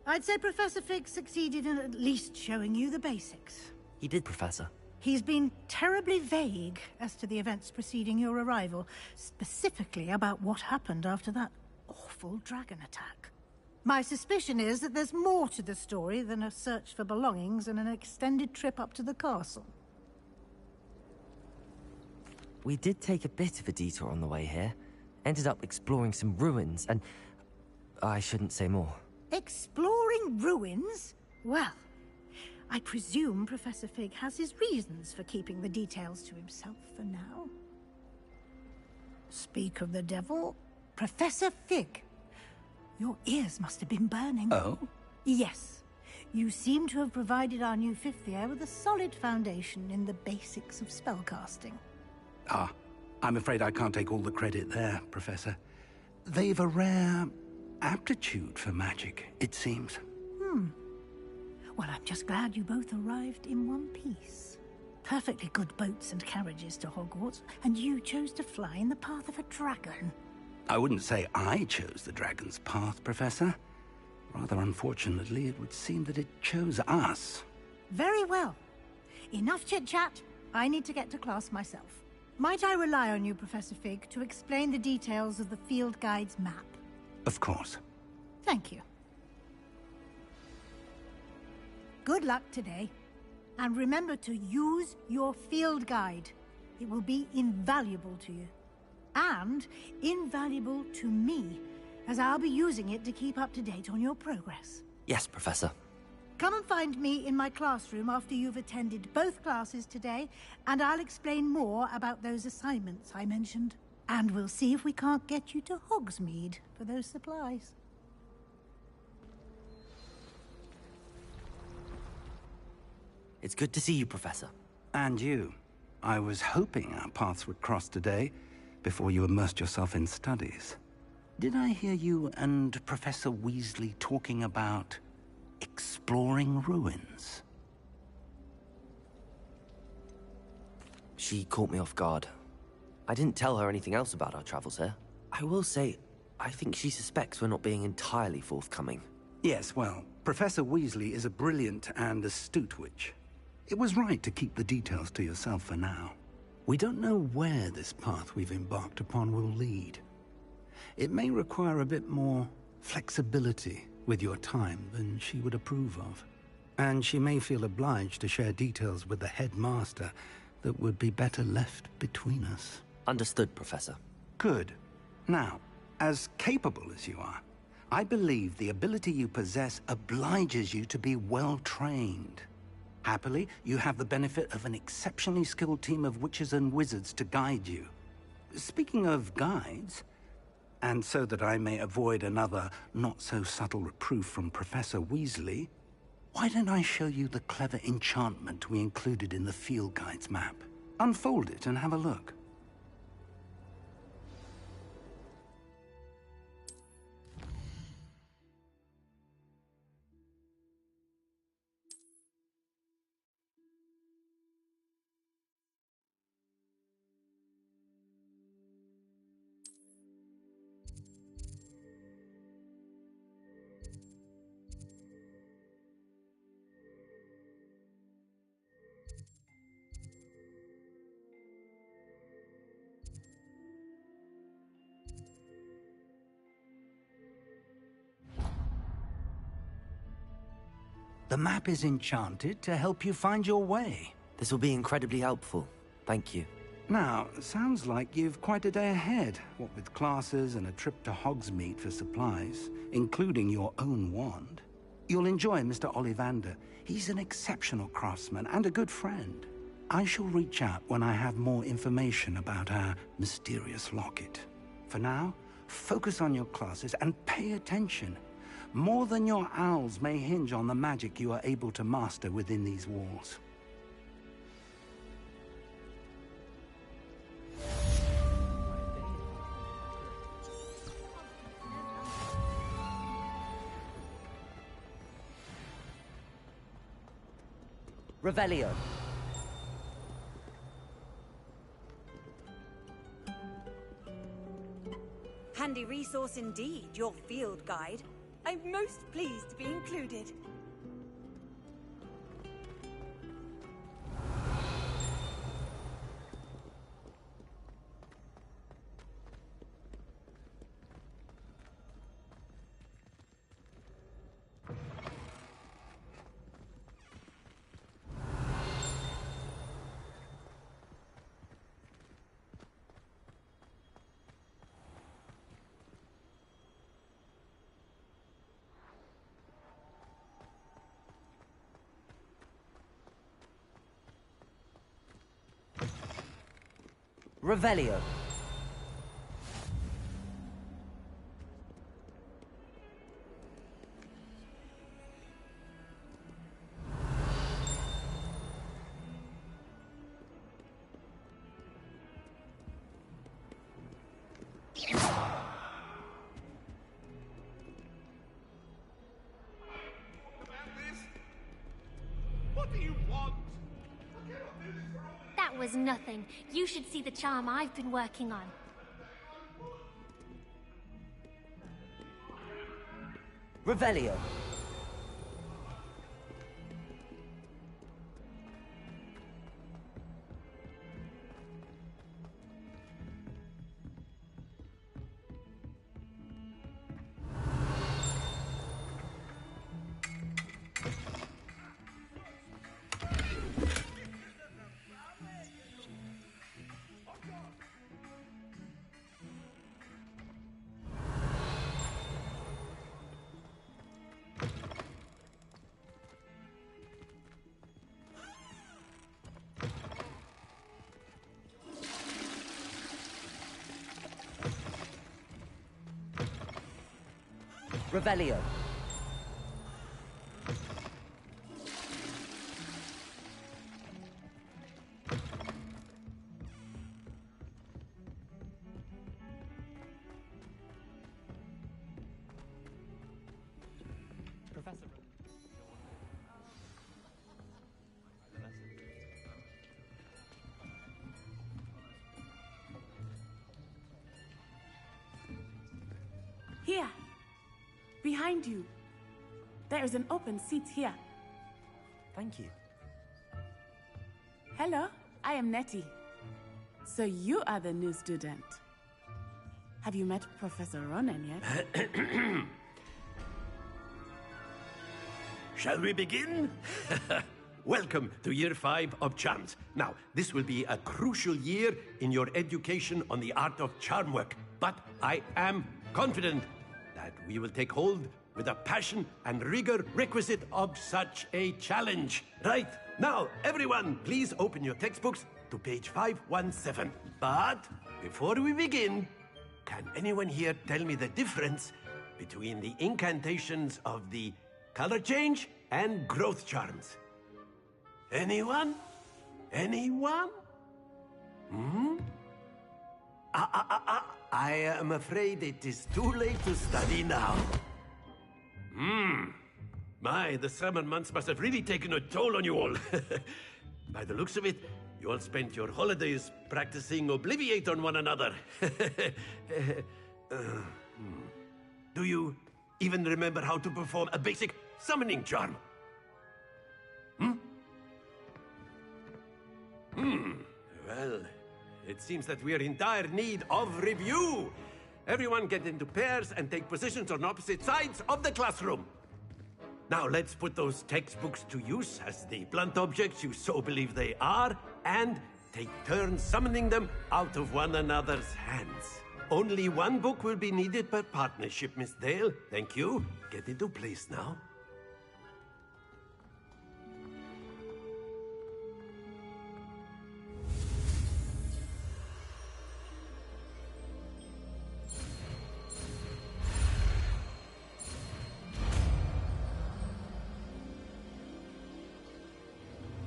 H: I'd say Professor Fig succeeded in at least showing you the basics.
A: He did, Professor.
H: He's been terribly vague as to the events preceding your arrival, specifically about what happened after that awful dragon attack. My suspicion is that there's more to the story than a search for belongings and an extended trip up to the castle.
A: We did take a bit of a detour on the way here. Ended up exploring some ruins and... I shouldn't say more.
H: Exploring ruins? Well, I presume Professor Fig has his reasons for keeping the details to himself for now. Speak of the devil, Professor Fig. Your ears must have been burning.
B: Oh?
H: Yes. You seem to have provided our new fifth year with a solid foundation in the basics of spellcasting.
B: Ah, I'm afraid I can't take all the credit there, Professor. They've a rare aptitude for magic, it seems.
H: Well, I'm just glad you both arrived in one piece. Perfectly good boats and carriages to Hogwarts, and you chose to fly in the path of a dragon.
B: I wouldn't say I chose the dragon's path, Professor. Rather unfortunately, it would seem that it chose us.
H: Very well. Enough chit-chat. I need to get to class myself. Might I rely on you, Professor Fig, to explain the details of the field guide's map?
B: Of course.
H: Thank you. Good luck today. And remember to use your field guide. It will be invaluable to you. And invaluable to me, as I'll be using it to keep up to date on your progress.
A: Yes, Professor.
H: Come and find me in my classroom after you've attended both classes today, and I'll explain more about those assignments I mentioned. And we'll see if we can't get you to Hogsmeade for those supplies.
A: It's good to see you, Professor.
B: And you. I was hoping our paths would cross today, before you immersed yourself in studies. Did I hear you and Professor Weasley talking about exploring ruins?
A: She caught me off guard. I didn't tell her anything else about our travels here. I will say, I think she suspects we're not being entirely forthcoming.
B: Yes, well, Professor Weasley is a brilliant and astute witch. It was right to keep the details to yourself for now. We don't know where this path we've embarked upon will lead. It may require a bit more flexibility with your time than she would approve of. And she may feel obliged to share details with the headmaster that would be better left between us.
A: Understood, Professor.
B: Good. Now, as capable as you are, I believe the ability you possess obliges you to be well-trained. Happily, you have the benefit of an exceptionally skilled team of witches and wizards to guide you. Speaking of guides, and so that I may avoid another not-so-subtle reproof from Professor Weasley, why don't I show you the clever enchantment we included in the field guide's map? Unfold it and have a look.
E: The map is enchanted to help you find your way.
A: This will be incredibly helpful. Thank you.
E: Now, sounds like you've quite a day ahead, what with classes and a trip to Hogsmeade for supplies, including your own wand. You'll enjoy Mr. Ollivander. He's an exceptional craftsman and a good friend. I shall reach out when I have more information about our mysterious locket. For now, focus on your classes and pay attention. More than your owls may hinge on the magic you are able to master within these walls.
A: Revelio.
O: Handy resource indeed, your field guide. I'm most pleased to be included.
A: Revelio.
P: What do you want?
J: That was nothing. You should see the charm I've been working on.
A: Revelio. Revelio.
N: Professor.
M: Here. Behind you. There is an open seat here.
A: Thank you.
M: Hello, I am Nettie. So you are the new student. Have you met Professor Ronan yet?
F: Shall we begin? Welcome to Year 5 of Charms. Now, this will be a crucial year in your education on the art of charm work, but I am confident that we will take hold with the passion and rigor requisite of such a challenge. Right, now, everyone, please open your textbooks to page 517. But before we begin, can anyone here tell me the difference between the incantations of the color change and growth charms? Anyone? Anyone? Hmm? I am afraid it is too late to study now. My, the summer months must have really taken a toll on you all. By the looks of it, you all spent your holidays practicing Obliviate on one another. Do you even remember how to perform a basic summoning charm? Well, it seems that we are in dire need of review. Everyone get into pairs and take positions on opposite sides of the classroom. Now let's put those textbooks to use as the blunt objects you so believe they are, and take turns summoning them out of one another's hands. Only one book will be needed per partnership, Miss Dale. Thank you. Get into place now.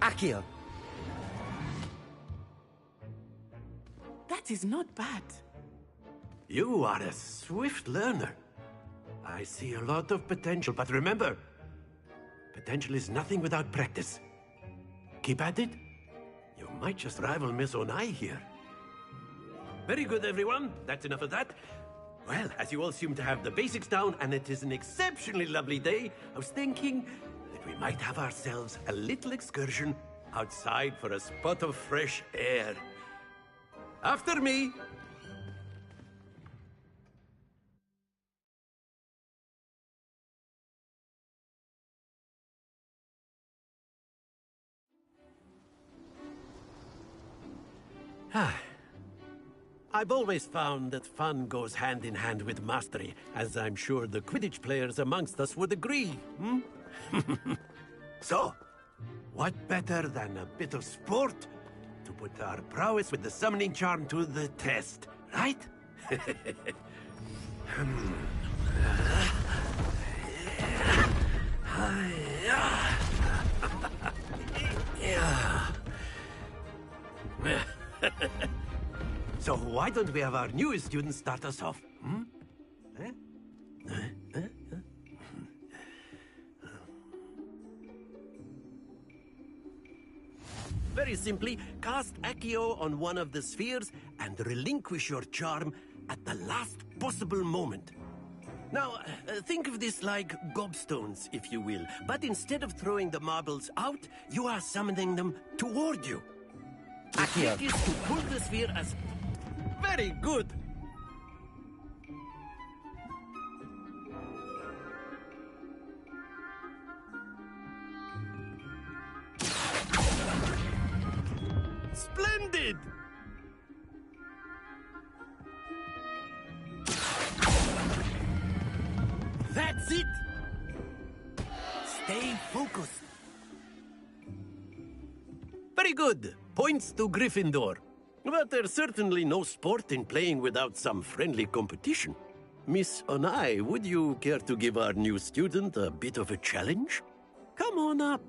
A: Accio!
M: That is not bad.
F: You are a swift learner. I see a lot of potential, but remember, potential is nothing without practice. Keep at it. You might just rival Miss Onai here. Very good, everyone. That's enough of that. Well, as you all seem to have the basics down, and it is an exceptionally lovely day, I was thinking that we might have ourselves a little excursion outside for a spot of fresh air. After me! I've always found that fun goes hand in hand with mastery, as I'm sure the Quidditch players amongst us would agree, hmm? So, what better than a bit of sport to put our prowess with the summoning charm to the test, right? So why don't we have our newest student start us off? Hmm? Very simply, cast Accio on one of the spheres and relinquish your charm at the last possible moment. Now, think of this like gobstones, if you will, but instead of throwing the marbles out, you are summoning them toward you. The trick is to pull the sphere as... Very good! Splendid! That's it! Stay focused. Very good. Points to Gryffindor. But there's certainly no sport in playing without some friendly competition. Miss Onai, would you care to give our new student a bit of a challenge? Come on up.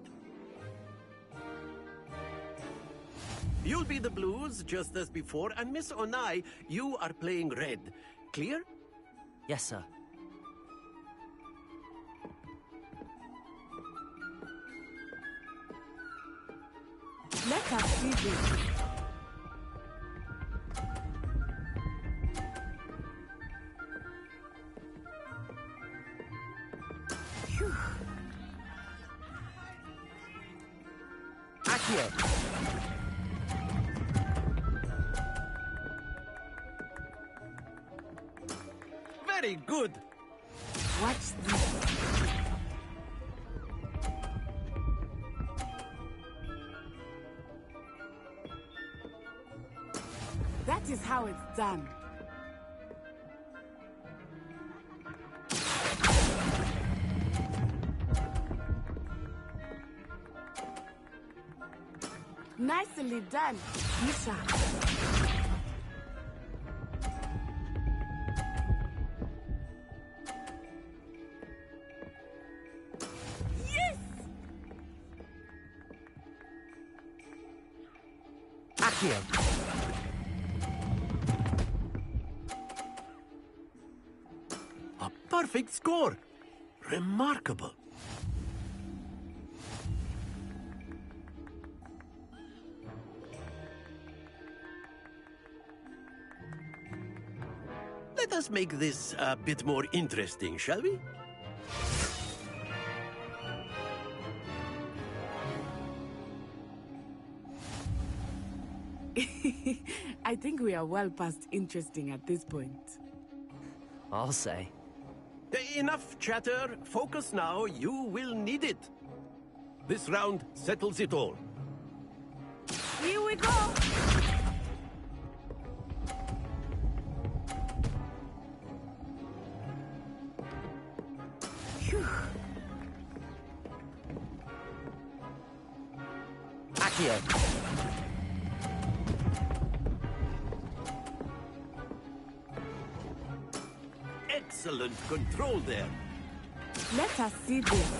F: You'll be the blues, just as before, and Miss Onai, you are playing red. Clear?
A: Yes, sir.
M: Let us see this.
A: Accio!
F: Very good!
M: Watch this. That is how it's done. Nicely done, Misha. Yes!
A: Accio!
F: A perfect score! Remarkable! Let us make this a bit more interesting, shall we?
M: I think we are well past interesting at this point.
A: I'll say.
F: Enough chatter. Focus now. You will need it. This round settles it all.
M: Here we go! Phew.
A: Accio.
F: Excellent control there.
M: Let us see this.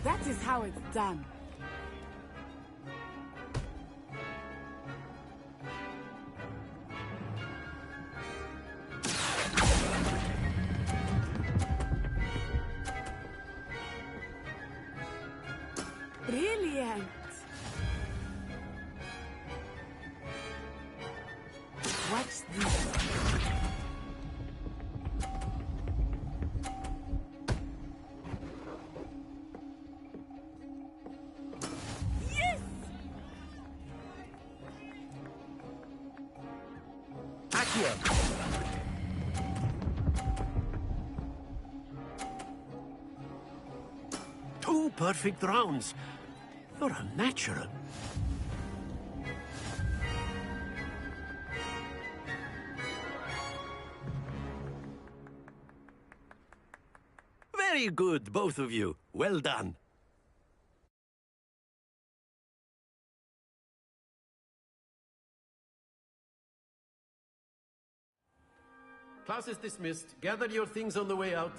M: That is how it's done. Brilliant. Watch this. Yes!
A: Accio.
F: Two perfect rounds. You're a natural. Very good, both of you. Well done. Class is dismissed. Gather your things on the way out.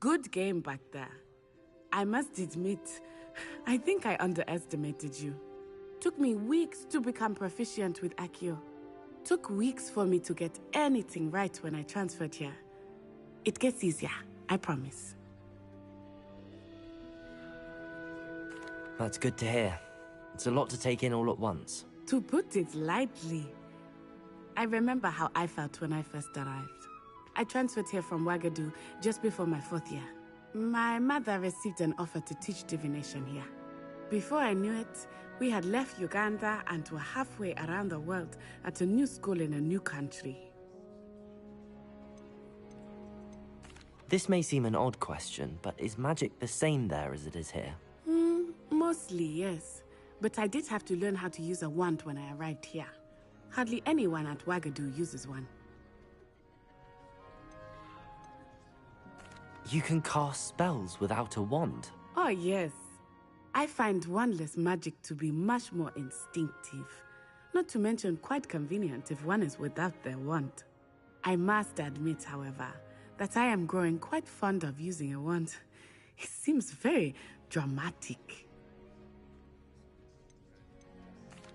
M: Good game back there. I must admit, I think I underestimated you. Took me weeks to become proficient with Accio. Took weeks for me to get anything right when I transferred here. It gets easier, I promise.
A: That's good to hear. It's a lot to take in all at once.
M: To put it lightly, I remember how I felt when I first arrived. I transferred here from Wagadu just before my 4th year. My mother received an offer to teach divination here. Before I knew it, we had left Uganda and were halfway around the world at a new school in a new country.
A: This may seem an odd question, but is magic the same there as it is here?
M: Mostly, yes. But I did have to learn how to use a wand when I arrived here. Hardly anyone at Wagadu uses one.
A: You can cast spells without a wand?
M: Oh, yes. I find wandless magic to be much more instinctive. Not to mention quite convenient if one is without their wand. I must admit, however, that I am growing quite fond of using a wand. It seems very dramatic.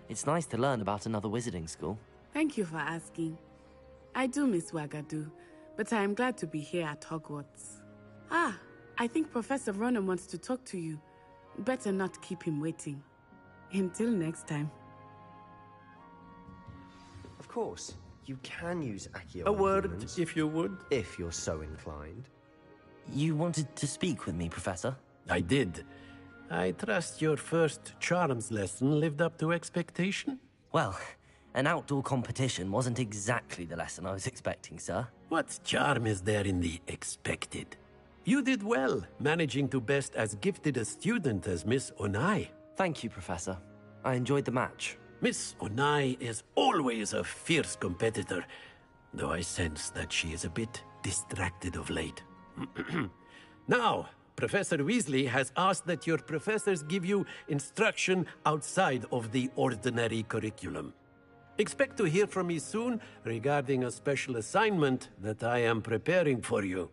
A: It's nice to learn about another wizarding school.
M: Thank you for asking. I do miss Wagadu, but I am glad to be here at Hogwarts. Ah, I think Professor Ronan wants to talk to you. Better not keep him waiting. Until next time.
P: Of course, you can use Accio.
F: A word, if you would.
P: If you're so inclined.
A: You wanted to speak with me, Professor?
F: I did. I trust your first charms lesson lived up to expectation?
A: Well, an outdoor competition wasn't exactly the lesson I was expecting, sir.
F: What charm is there in the expected? You did well, managing to best as gifted a student as Miss Onai.
A: Thank you, Professor. I enjoyed the match.
F: Miss Onai is always a fierce competitor, though I sense that she is a bit distracted of late. Now, Professor Weasley has asked that your professors give you instruction outside of the ordinary curriculum. Expect to hear from me soon regarding a special assignment that I am preparing for you.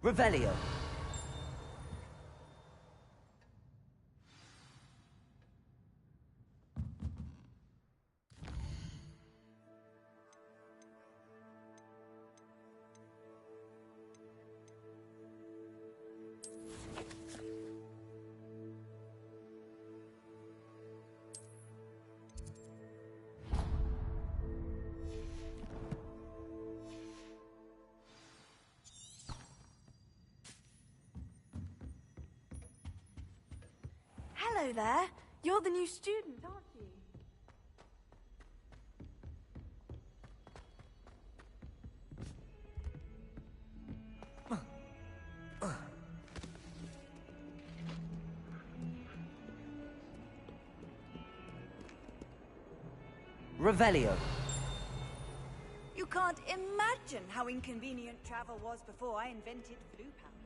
A: Revelio.
O: Hello there. You're the new student, aren't you?
A: Revelio.
O: You can't imagine how inconvenient travel was before I invented blue powder.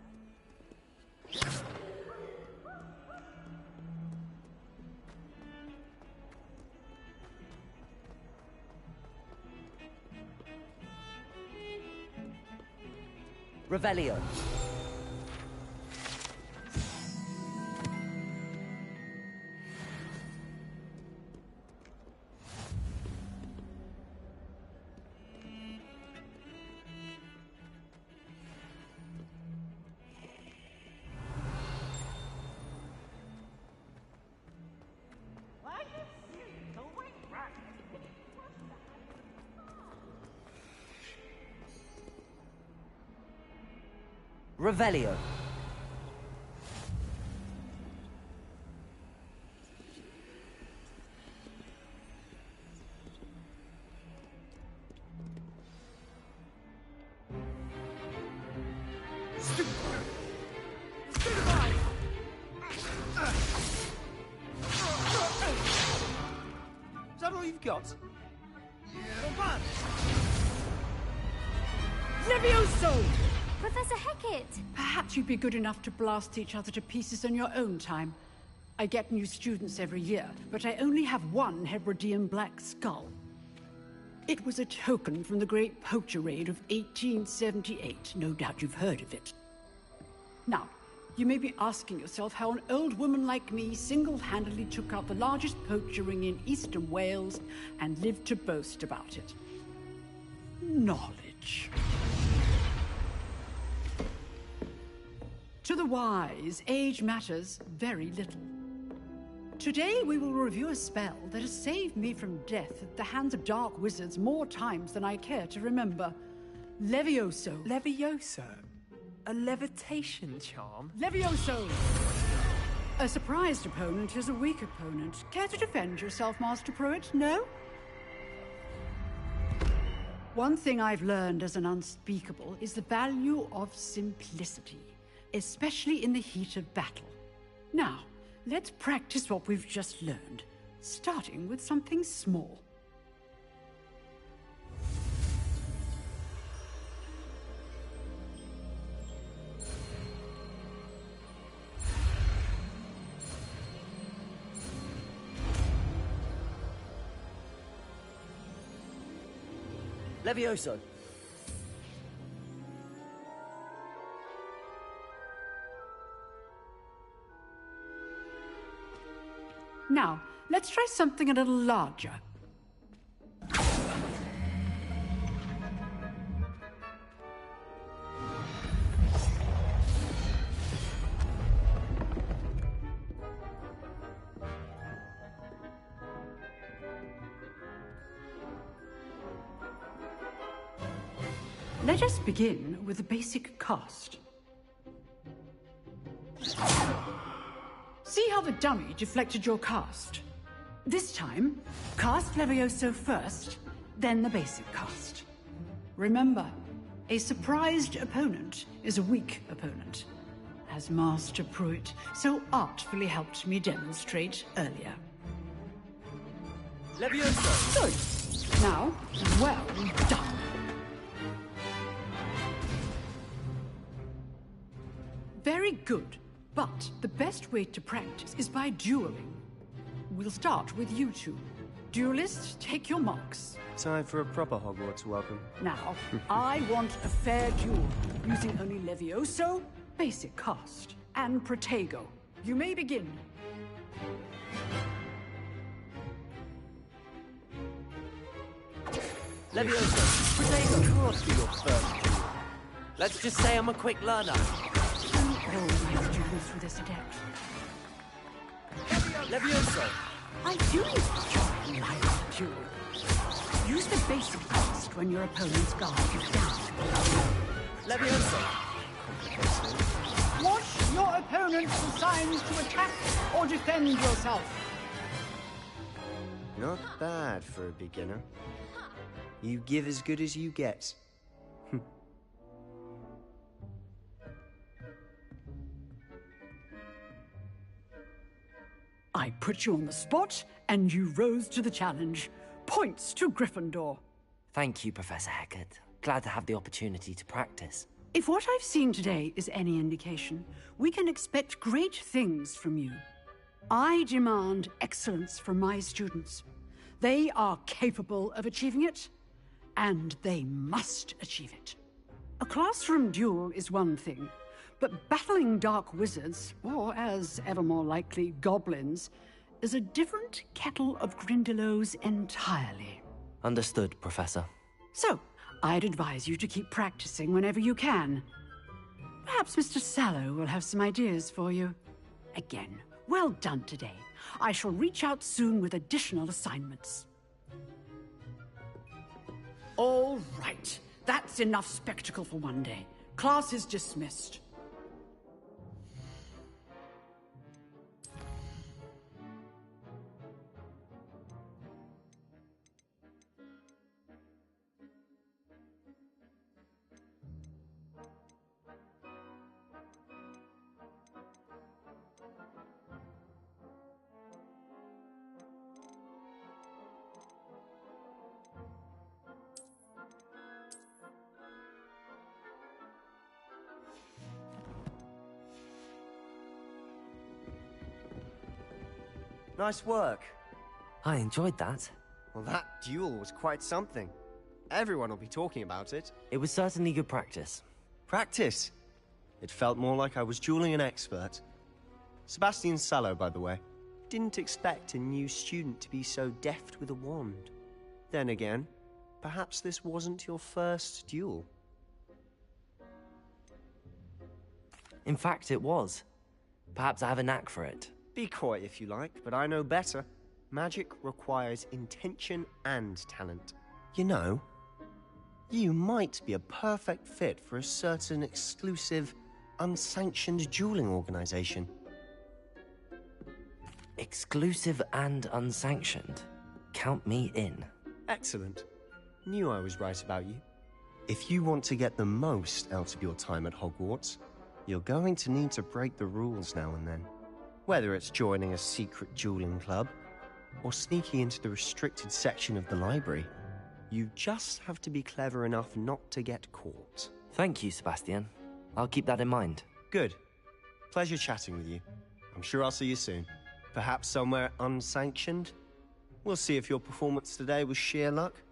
A: Revelio. Revelio.
Q: Is that all you've got?
R: Levioso!
J: Professor Hecat!
R: Perhaps you'd be good enough to blast each other to pieces on your own time. I get new students every year, but I only have one Hebridean black skull. It was a token from the Great Poacher Raid of 1878. No doubt you've heard of it. Now, you may be asking yourself how an old woman like me single-handedly took out the largest poacher ring in eastern Wales and lived to boast about it. Knowledge. To the wise, age matters very little. Today we will review a spell that has saved me from death at the hands of dark wizards more times than I care to remember. Levioso.
N: Levioso? A levitation charm?
R: Levioso! A surprised opponent is a weak opponent. Care to defend yourself, Master Pruitt? No? One thing I've learned as an unspeakable is the value of simplicity, especially in the heat of battle. Now, let's practice what we've just learned, starting with something small.
A: Levioso.
R: Now, let's try something a little larger. Let us begin with the basic cast. See how the dummy deflected your cast? This time, cast Levioso first, then the basic cast. Remember, a surprised opponent is a weak opponent, as Master Pruitt so artfully helped me demonstrate earlier.
A: Levioso!
R: Good. Now, well done. Very good, but the best way to practice is by dueling. We'll start with you two. Duelists, take your marks.
Q: Time for a proper Hogwarts welcome.
R: Now, I want a fair duel, using only Levioso, basic cast, and Protego. You may begin.
A: Levioso, Protego.
Q: Of course be your first duel.
A: Let's just say I'm a quick learner.
R: All my students through this adept.
A: Levioso.
R: I do enjoy live duel. Use the basic cast when your opponent's guard is down.
A: Levioso.
R: Watch your opponent's signs to attack or defend yourself.
Q: Not bad for a beginner. You give as good as you get.
R: I put you on the spot, and you rose to the challenge. Points to Gryffindor.
A: Thank you, Professor Hecat. Glad to have the opportunity to practice.
R: If what I've seen today is any indication, we can expect great things from you. I demand excellence from my students. They are capable of achieving it, and they must achieve it. A classroom duel is one thing, but battling dark wizards, or as ever more likely, goblins, is a different kettle of Grindylows entirely.
A: Understood, Professor.
R: So, I'd advise you to keep practicing whenever you can. Perhaps Mr. Sallow will have some ideas for you. Again, well done today. I shall reach out soon with additional assignments. All right. That's enough spectacle for one day. Class is dismissed.
Q: Nice work.
A: I enjoyed that.
Q: Well, that duel was quite something. Everyone will be talking about it.
A: It was certainly good practice.
Q: Practice? It felt more like I was dueling an expert. Sebastian Sallow, by the way. Didn't expect a new student to be so deft with a wand. Then again, perhaps this wasn't your first duel.
A: In fact, it was. Perhaps I have a knack for it.
Q: Be coy if you like, but I know better. Magic requires intention and talent. You know, you might be a perfect fit for a certain exclusive, unsanctioned dueling organization.
A: Exclusive and unsanctioned? Count me in.
Q: Excellent. Knew I was right about you. If you want to get the most out of your time at Hogwarts, you're going to need to break the rules now and then. Whether it's joining a secret dueling club, or sneaking into the restricted section of the library, you just have to be clever enough not to get caught.
A: Thank you, Sebastian. I'll keep that in mind.
Q: Good. Pleasure chatting with you. I'm sure I'll see you soon. Perhaps somewhere unsanctioned? We'll see if your performance today was sheer luck,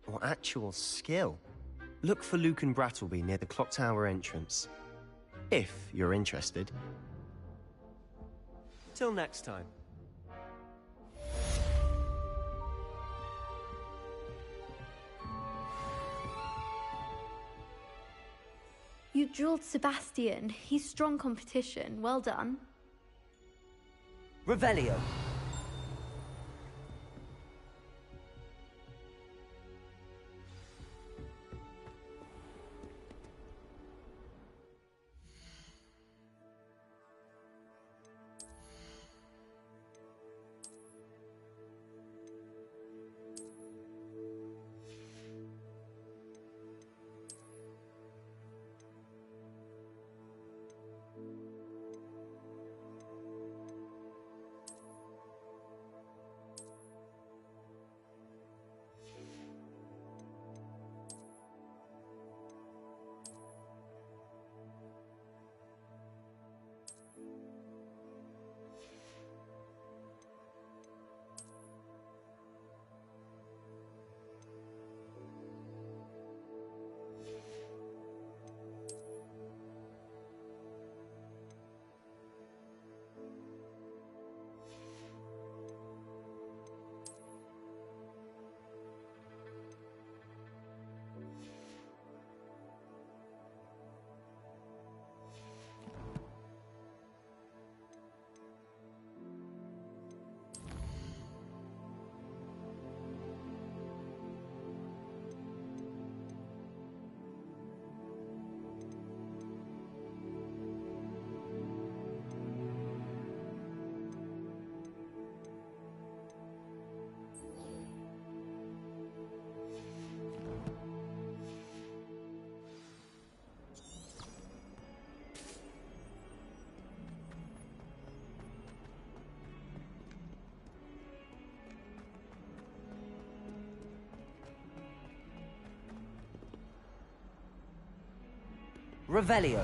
Q: or actual skill. Look for Luke and Brattleby near the clock tower entrance. If you're interested. Till next time.
L: You dueled Sebastian. He's strong competition. Well done.
A: Revelio. Revelio.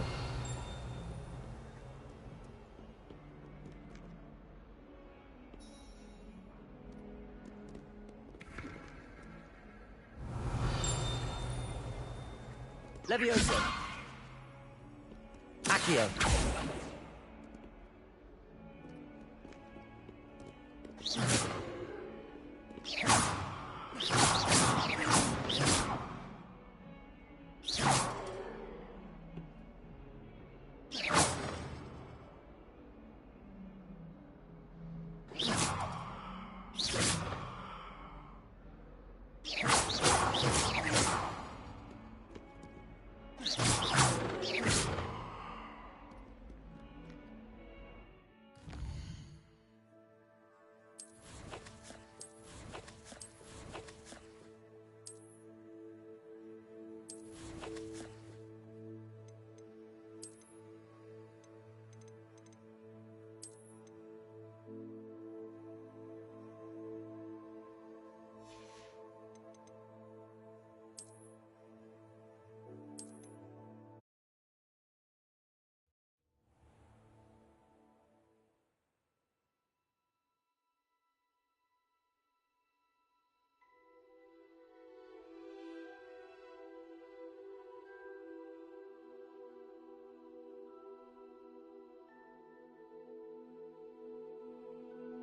A: Levioso. Accio.